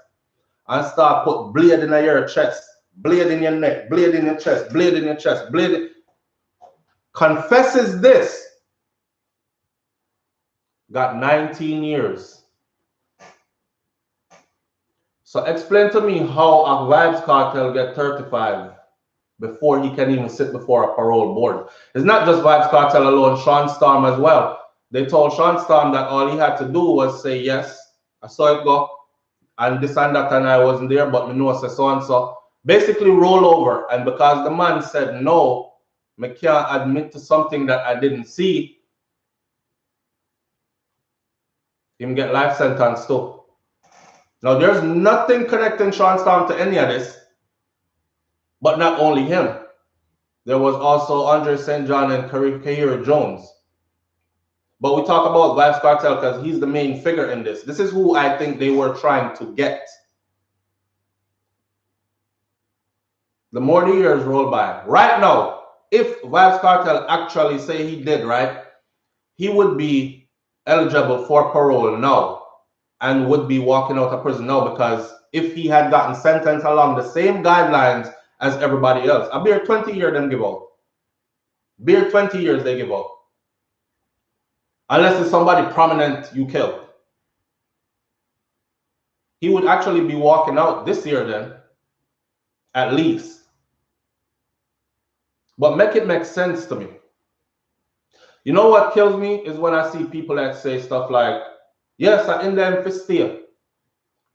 and start put blade in your chest, blade in your neck, blade in your chest, blade in your chest, blade. Confesses this. Got 19 years. So explain to me how a Vybz Kartel get 35 before he can even sit before a parole board. It's not just Vybz Kartel alone, Sean Storm as well. They told Sean Storm that all he had to do was say, yes, I saw it go, and this and that, and I wasn't there, but me know I said so and so. Basically roll over, and because the man said no, me can't admit to something that I didn't see, him get life sentence too. Now there's nothing connecting Sean Storm to any of this, but not only him. There was also Andre St. John and Kahira Jones. But we talk about Vybz Kartel because he's the main figure in this. This is who I think they were trying to get. The more the years roll by. Right now, if Vybz Kartel actually say he did, right, he would be eligible for parole now and would be walking out of prison now, because if he had gotten sentenced along the same guidelines as everybody else, a bare 20 years them give out. Bare 20 years they give out. Unless it's somebody prominent you kill. He would actually be walking out this year then, at least. But make it make sense to me. You know what kills me is when I see people that say stuff like, yes, I in them for stay.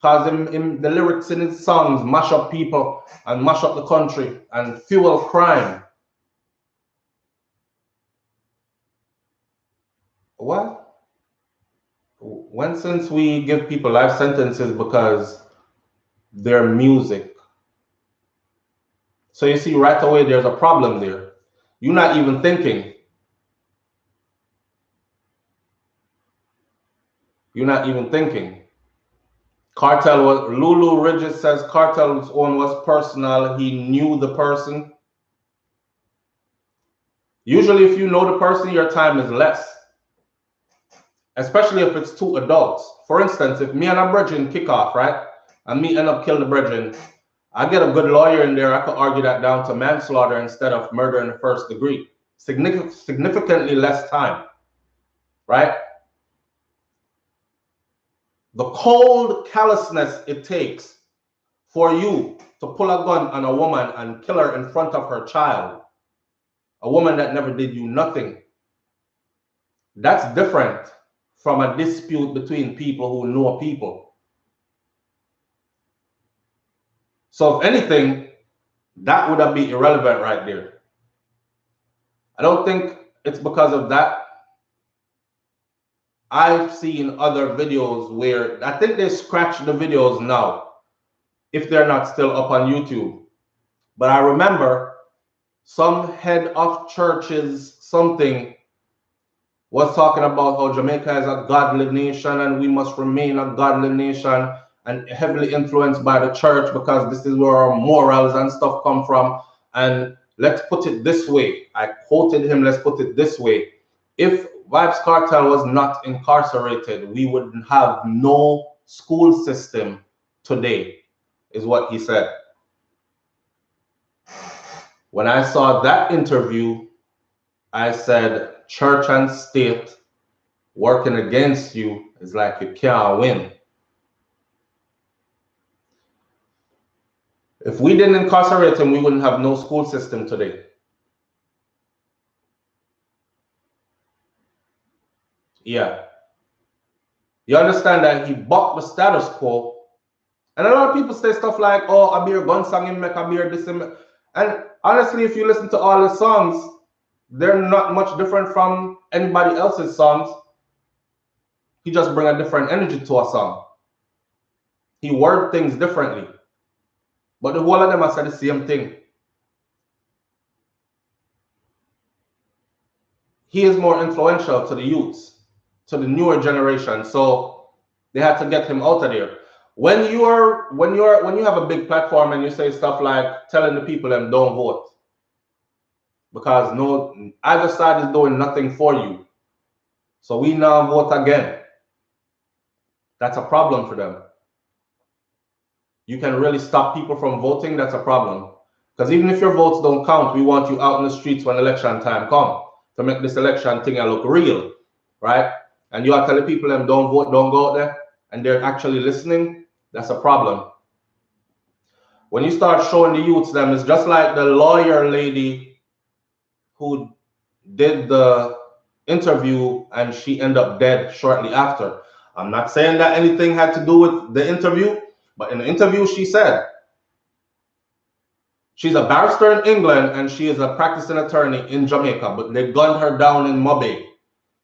Because the lyrics in his songs mash up people and mash up the country and fuel crime. What? When since we give people life sentences because they're music? So you see right away there's a problem there. You're not even thinking. You're not even thinking. Lulu Ridges says Kartel's own was personal. He knew the person. Usually if you know the person, your time is less. Especially if it's two adults. For instance, if me and a brethren kick off, right? And me end up killing the brethren, I get a good lawyer in there, I could argue that down to manslaughter instead of murder in the first degree. Significantly less time, right? The cold callousness it takes for you to pull a gun on a woman and kill her in front of her child, a woman that never did you nothing, that's different from a dispute between people who know people. So if anything, that would be irrelevant right there. I don't think it's because of that. I've seen other videos where I think they scratch the videos now if they're not still up on YouTube. But I remember some head of churches, something, was talking about how Jamaica is a godly nation and we must remain a godly nation and heavily influenced by the church because this is where our morals and stuff come from. And let's put it this way. I quoted him, let's put it this way. If Vybz Kartel was not incarcerated, we would have no school system today, is what he said. When I saw that interview, I said, church and state working against you is like you can't win. If we didn't incarcerate him, we wouldn't have no school system today. Yeah. You understand that he bucked the status quo. And a lot of people say stuff like, oh, I beer gun song him, make a beer this and honestly, if you listen to all his songs, they're not much different from anybody else's songs. He just bring a different energy to a song. He word things differently. But the whole of them are said the same thing. He is more influential to the youths, to the newer generation. So they had to get him out of there. When you have a big platform and you say stuff like telling the people them don't vote because no either side is doing nothing for you, so we now vote again, that's a problem for them. You can really stop people from voting, that's a problem. Because even if your votes don't count, we want you out in the streets when election time comes to make this election thing look real, right? And you are telling people them don't vote, don't go out there, and they're actually listening, that's a problem. When you start showing the youths them, it's just like the lawyer lady who did the interview and she ended up dead shortly after. I'm not saying that anything had to do with the interview, but in the interview she said she's a barrister in England and she is a practicing attorney in Jamaica, but they gunned her down in Mobay.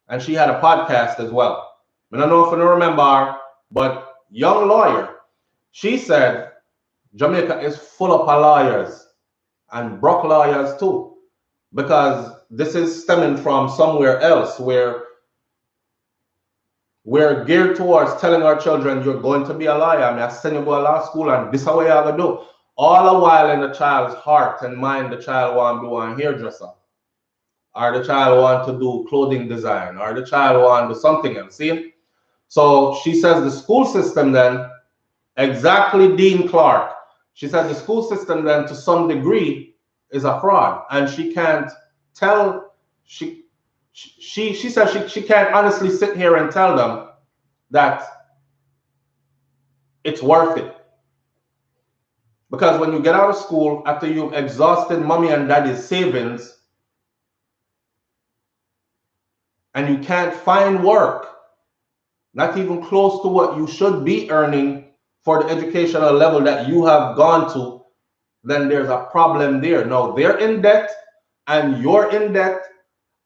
And she had a podcast as well. I don't know if you remember her, but young lawyer. She said Jamaica is full of lawyers and broke lawyers too, because this is stemming from somewhere else where we're geared towards telling our children, you're going to be a lawyer. I mean, I send you to go to law school and this is what you're going to do. All the while in the child's heart and mind, the child want to be a hairdresser, or the child want to do clothing design, or the child want to do something else. See? So she says the school system then, exactly Dean Clark, she says the school system then to some degree is a fraud, and she can't tell, she says she can't honestly sit here and tell them that it's worth it. Because when you get out of school, after you've exhausted mommy and daddy's savings, and you can't find work, not even close to what you should be earning for the educational level that you have gone to, then there's a problem there. Now they're in debt and you're in debt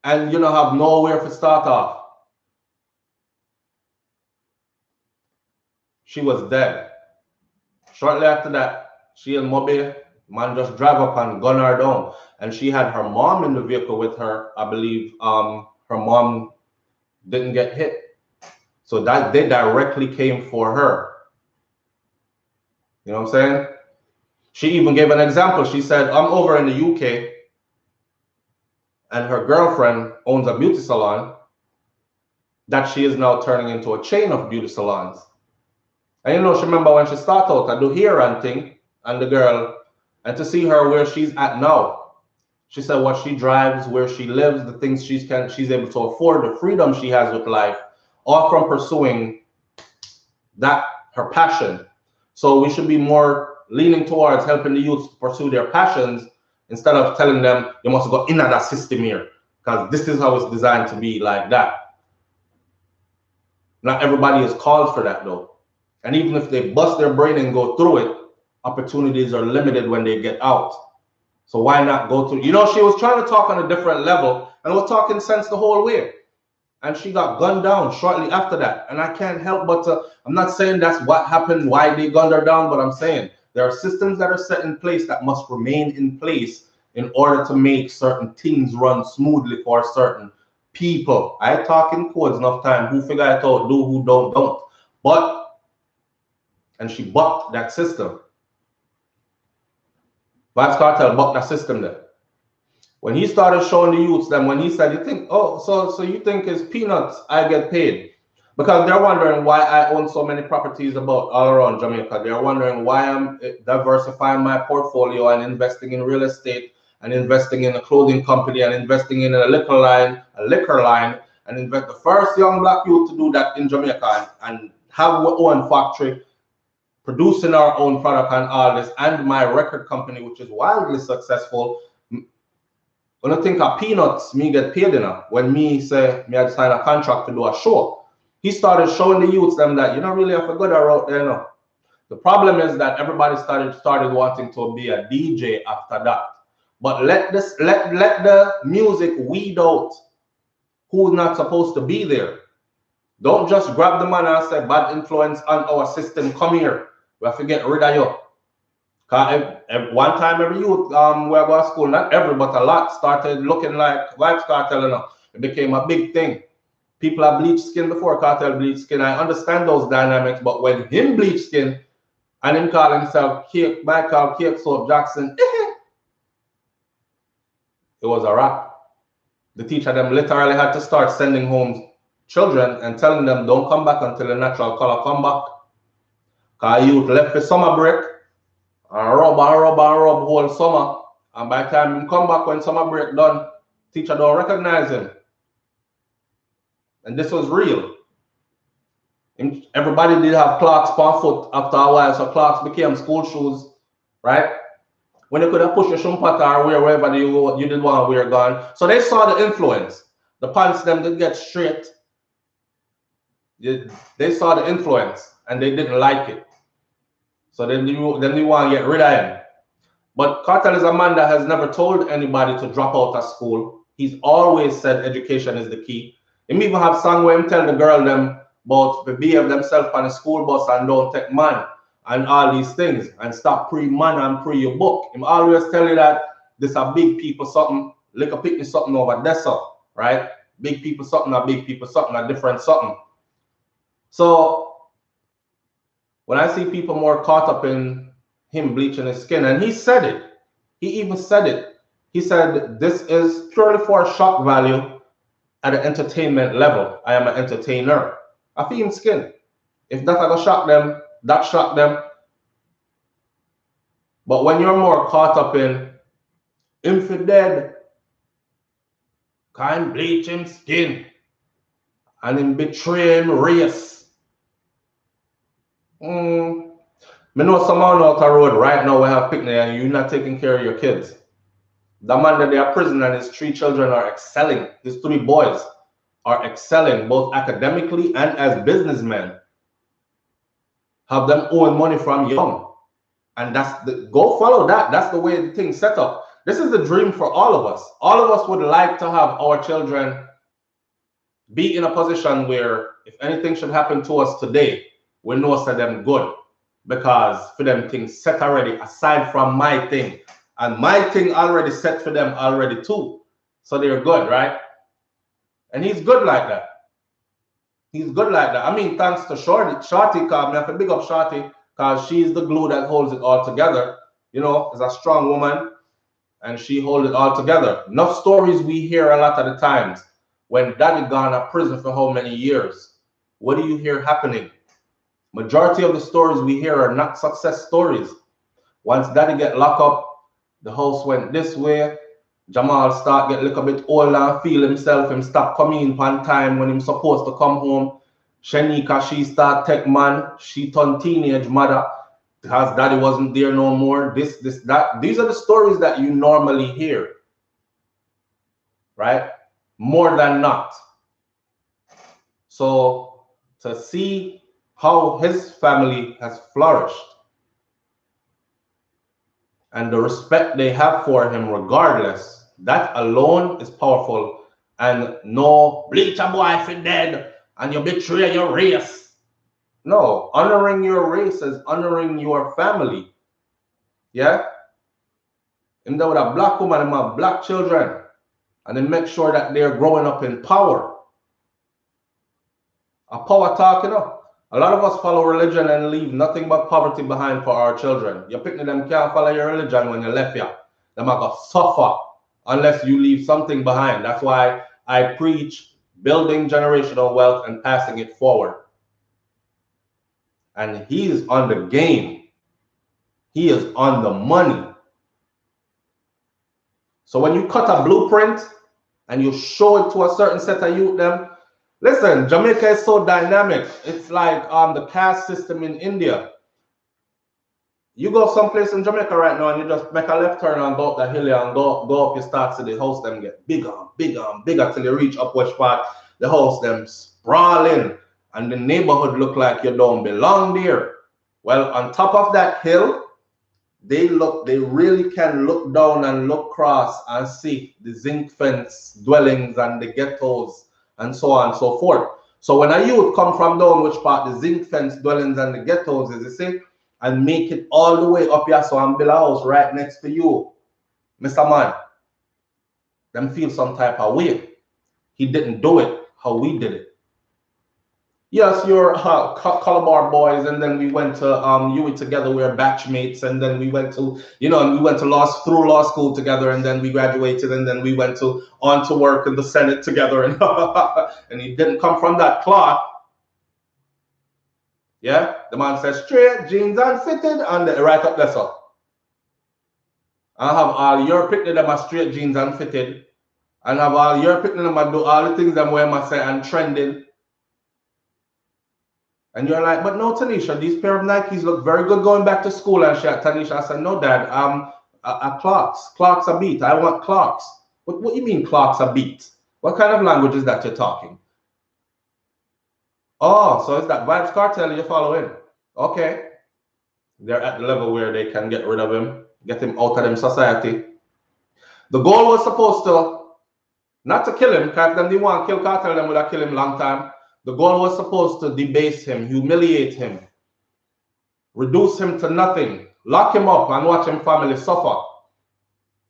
and you don't have nowhere to start off. She was dead. Shortly after that, she and Moby, man just drive up and gun her down. And she had her mom in the vehicle with her. I believe her mom didn't get hit. So that they directly came for her. You know what I'm saying? She even gave an example. She said, I'm over in the UK and her girlfriend owns a beauty salon that she is now turning into a chain of beauty salons. And you know, she remember when she started out, I do hair and thing, and the girl, and to see her where she's at now, she said what she drives, where she lives, the things she's able to afford, the freedom she has with life, all from pursuing that, her passion. So we should be more leaning towards helping the youth pursue their passions instead of telling them you must go in that system here because this is how it's designed to be like that. Not everybody is called for that though. And even if they bust their brain and go through it, opportunities are limited when they get out. So why not go through? You know, she was trying to talk on a different level and we're talking sense the whole way. And she got gunned down shortly after that. And I can't help but to, I'm not saying that's what happened, why they gunned her down, but I'm saying there are systems that are set in place that must remain in place in order to make certain things run smoothly for certain people. I talk in codes enough time, who figure it out, do, who don't. But, and she bucked that system. Vybz Kartel bucked that system there. When he started showing the youths them, when he said, you think, oh, so you think it's peanuts, I get paid. Because they're wondering why I own so many properties about all around Jamaica. They're wondering why I'm diversifying my portfolio and investing in real estate and investing in a clothing company and investing in a liquor line, and invest the first young black youth to do that in Jamaica and have our own factory, producing our own product and all this, and my record company, which is wildly successful. When I think of peanuts, me get paid enough. When me say me had signed a contract to do a show, he started showing the youths them that you don't really have to go there out there now. The problem is that everybody started wanting to be a DJ after that. But let the music weed out who's not supposed to be there. Don't just grab the man and say bad influence on our system. Come here, we have to get rid of you. Cause one time every youth where I go to school, not every but a lot, started looking like Vybz Kartel, you know. It became a big thing. People have bleached skin before Kartel bleached skin. I understand those dynamics, but when him bleached skin and him call himself Michael Cake Soap Jackson, it was a wrap. The teacher them literally had to start sending home children and telling them don't come back until the natural color come back. Cause youth left for summer break and rub whole summer, and by the time he come back when summer break done, teacher don't recognize him. And this was real. And everybody did have clocks per foot after a while, so clocks became school shoes, right? When you could have pushed your shumpat or wear wherever you did want to wear gone. So they saw the influence. The pants them did get straight. They saw the influence and they didn't like it. So then they want to get rid of him. But Kartel is a man that has never told anybody to drop out of school. He's always said education is the key. He even have song where him tell the girl them about to behave themselves on the school bus and don't take man and all these things and stop pre-man and pre your book. Him always tell you that this are big people something, little picnic something over there, right? Big people something, a big people something, a different something. So when I see people more caught up in him bleaching his skin, and he said it, he even said it. He said, this is purely for shock value at an entertainment level. I am an entertainer. I feel him skin. If that ever shock them, that shock them. But when you're more caught up in him for dead, can't bleach him skin, and him betray him race. Me know someone out the road right now we have picnic and you're not taking care of your kids. The man that they are prison and his 3 children are excelling. His 3 boys are excelling both academically and as businessmen. Have them owing money from young. And that's the go follow that. That's the way the thing's set up. This is the dream for all of us. All of us would like to have our children be in a position where if anything should happen to us today, we know for them good. Because for them things set already aside from my thing. And my thing already set for them already too. So they're good, right? And he's good like that. He's good like that. I mean, thanks to Shorty, cause me have to big up Shorty, cause she's the glue that holds it all together. You know, is a strong woman, and she holds it all together. Enough stories we hear a lot of the times. When daddy gone to prison for how many years? What do you hear happening? Majority of the stories we hear are not success stories. Once daddy get locked up, the house went this way. Jamal start get a little bit older and feel himself. Him stop coming in on time when him supposed to come home. Shanika, she start tech man. She turned teenage mother because daddy wasn't there no more. This, that. These are the stories that you normally hear. Right? More than not. So to see how his family has flourished and the respect they have for him regardless, that alone is powerful. And no bleacher boy for dead and you betray your race. No, honoring your race is honoring your family. Yeah? And then with a black woman and my black children, and then make sure that they're growing up in power. A power talk, you know. A lot of us follow religion and leave nothing but poverty behind for our children. Your picnic them can't follow your religion when you left here. Them are gonna suffer unless you leave something behind. That's why I preach building generational wealth and passing it forward. And he is on the game. He is on the money. So when you cut a blueprint and you show it to a certain set of youth, them, listen, Jamaica is so dynamic. It's like the caste system in India. You go someplace in Jamaica right now and you just make a left turn and go up the hill and go up, you start to the house, them get bigger and bigger and bigger till you reach up which part, the house, them sprawling, and the neighborhood look like you don't belong there. Well, on top of that hill, they really can look down and look across and see the zinc fence dwellings and the ghettos and so on and so forth. So when a youth come from down which part the zinc fence dwellings and the ghettos is, you see, and make it all the way up here so and build a house right next to you, Mr. Man, them feel some type of way. He didn't do it how we did it. Yes, you're Calabar boys, and then we went to UWI together. We were batchmates, and then we went to, you know, and we went to through law school together, and then we graduated, and then we went on to work in the Senate together, and and he didn't come from that cloth. Yeah, the man says straight jeans unfitted, and right up there, so I have all your picnic them are straight jeans unfitted, and have all your picnic them do all the things them where I say and trending. And you're like, but no, Tanisha, these pair of Nikes look very good going back to school. And Tanisha, I said, no, Dad, clocks a beat. I want clocks. What you mean clocks a beat? What kind of language is that you're talking? Oh, so it's that Vybz Kartel you're following. Okay. They're at the level where they can get rid of him, get him out of them society. The goal was supposed to, not to kill him, because then they want to kill Kartel, them would have killed him long time. The goal was supposed to debase him, humiliate him, reduce him to nothing, lock him up and watch him family suffer.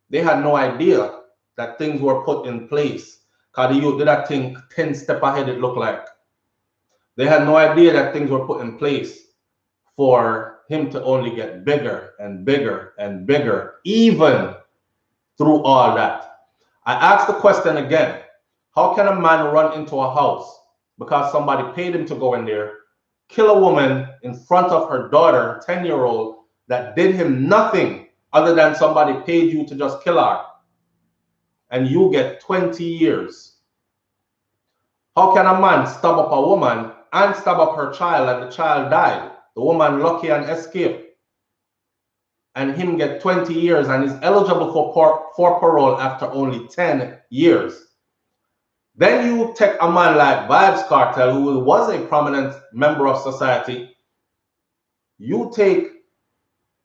They had no idea that things were put in place. Because the youth did that thing 10 steps ahead, it looked like. They had no idea that things were put in place for him to only get bigger and bigger and bigger, even through all that. I asked the question again, how can a man run into a house because somebody paid him to go in there, kill a woman in front of her daughter, 10-year-old, that did him nothing other than somebody paid you to just kill her, and you get 20 years? How can a man stab up a woman and stab up her child and the child died? The woman lucky and escaped, and him get 20 years and is eligible for parole after only 10 years. Then you take a man like Vybz Kartel, who was a prominent member of society. You take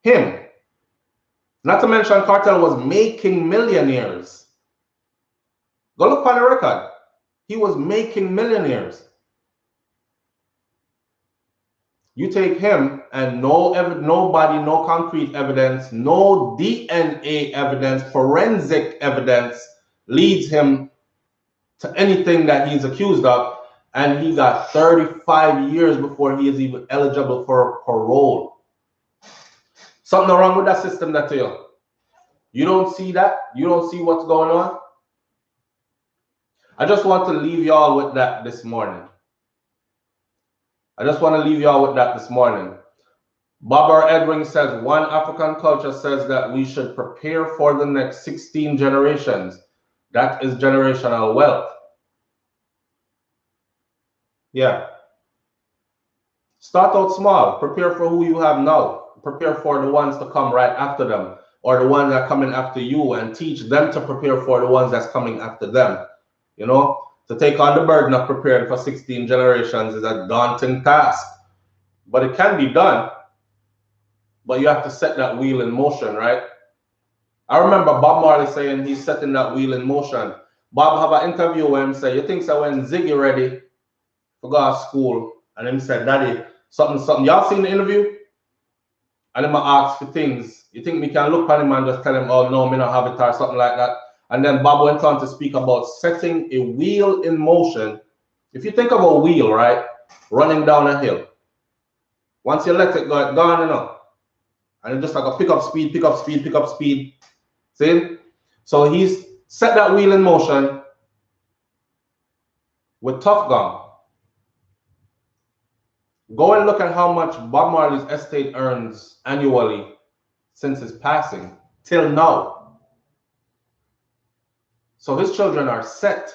him. Not to mention Kartel was making millionaires. Go look on the record. He was making millionaires. You take him and nobody, no concrete evidence, no DNA evidence, forensic evidence leads him to anything that he's accused of. and he got 35 years before he is even eligible for parole. Something wrong with that system, that you. You don't see that? You don't see what's going on? I just want to leave y'all with that this morning. Barbara Edwin says, one African culture says that we should prepare for the next 16 generations. That is generational wealth. Yeah. Start out small. Prepare for who you have now. Prepare for the ones to come right after them, or the ones that are coming after you, and teach them to prepare for the ones that's coming after them. You know, to take on the burden of preparing for 16 generations is a daunting task, but it can be done. But you have to set that wheel in motion, right? I remember Bob Marley saying he's setting that wheel in motion. Bob have an interview where him say, you think so when Ziggy ready to go to school? And him said, Daddy, something. Y'all seen the interview? And him ask for things. You think me can look at him and just tell him, oh no, me not have it, or something like that? And then Bob went on to speak about setting a wheel in motion. If you think of a wheel, right, running down a hill, once you let it go, it's gone enough. And it's just like a pick up speed. See? So he's set that wheel in motion with Tough Gum. Go and look at how much Bob Marley's estate earns annually since his passing till now. So his children are set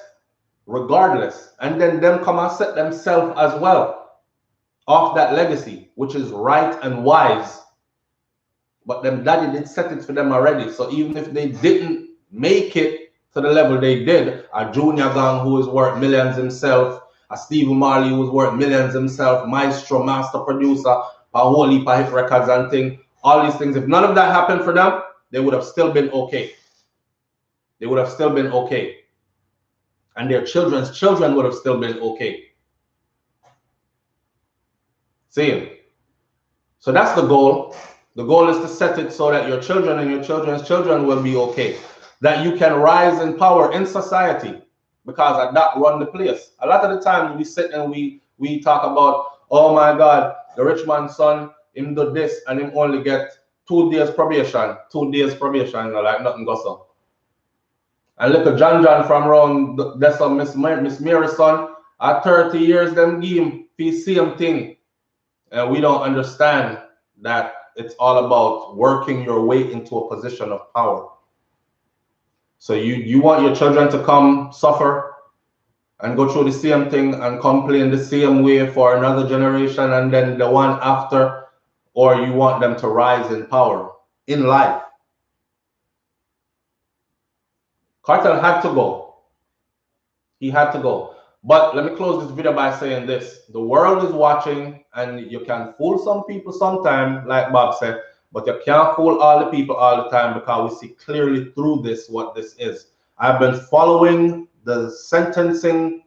regardless. And then them come and set themselves as well off that legacy, which is right and wise. But them daddy did set it for them already. So even if they didn't make it to the level they did, a Junior Gang who is worth millions himself, a Stephen Marley who was worth millions himself, maestro, master producer, a whole heap of hit records and thing, all these things, if none of that happened for them, they would have still been okay. They would have still been okay. And their children's children would have still been okay. See? So that's the goal. The goal is to set it so that your children and your children's children will be okay. That you can rise in power in society, because that run the place. A lot of the time we sit and we talk about, oh my God, the rich man's son, him do this and him only get 2 days probation, you know, like nothing goes on. And look at John from around that's Miss Mary's son, at 30 years them give him the same thing. And we don't understand that it's all about working your way into a position of power. So you want your children to come suffer and go through the same thing and complain the same way for another generation and then the one after, or you want them to rise in power in life. Kartel had to go. He had to go. But let me close this video by saying this. The world is watching, and you can fool some people sometime, like Bob said, but you can't fool all the people all the time, because we see clearly through this what this is. I've been following the sentencing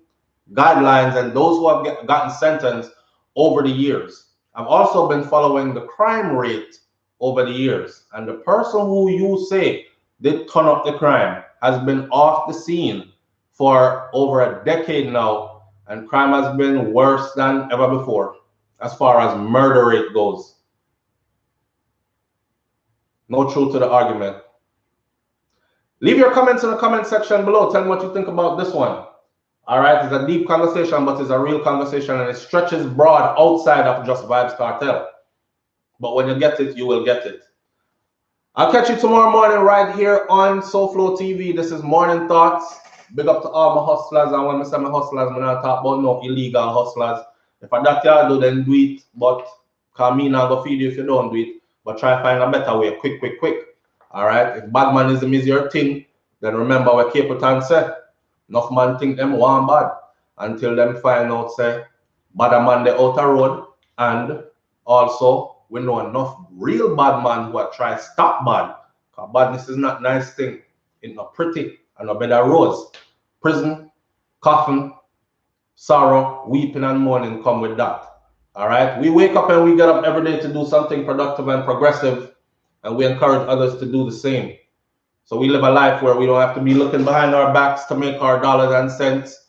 guidelines and those who have gotten sentenced over the years. I've also been following the crime rate over the years. And the person who you say did turn up the crime has been off the scene for over a decade now, and crime has been worse than ever before as far as murder rate goes. No truth to the argument. Leave your comments in the comment section below. Tell me what you think about this one. All right, it's a deep conversation, but it's a real conversation, and it stretches broad outside of just Vybz Kartel. But when you get it, you will get it. I'll catch you tomorrow morning right here on SouFLoTV. This is Morning Thoughts. Big up to all my hustlers. And when I say my hustlers, I'm not talk about no illegal hustlers. If I that you do, then do it. But cause me not go feed you if you don't do it. But try to find a better way. Quick. All right. If badmanism is your thing, then remember what Capleton said. Enough man think them one bad until them find out say bad a man the outer road. And also we know enough real bad man who are try to stop bad. Because badness is not nice thing. It's not pretty. And no better rose. Prison, coffin, sorrow, weeping and mourning come with that. All right. We wake up and we get up every day to do something productive and progressive, and we encourage others to do the same. So we live a life where we don't have to be looking behind our backs to make our dollars and cents,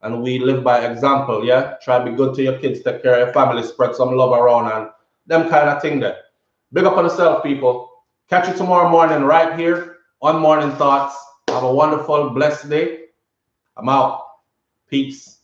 and we live by example, yeah? Try to be good to your kids, take care of your family, spread some love around, and them kind of thing there. Big up on yourself, people. Catch you tomorrow morning right here on Morning Thoughts. Have a wonderful, blessed day. I'm out. Peace.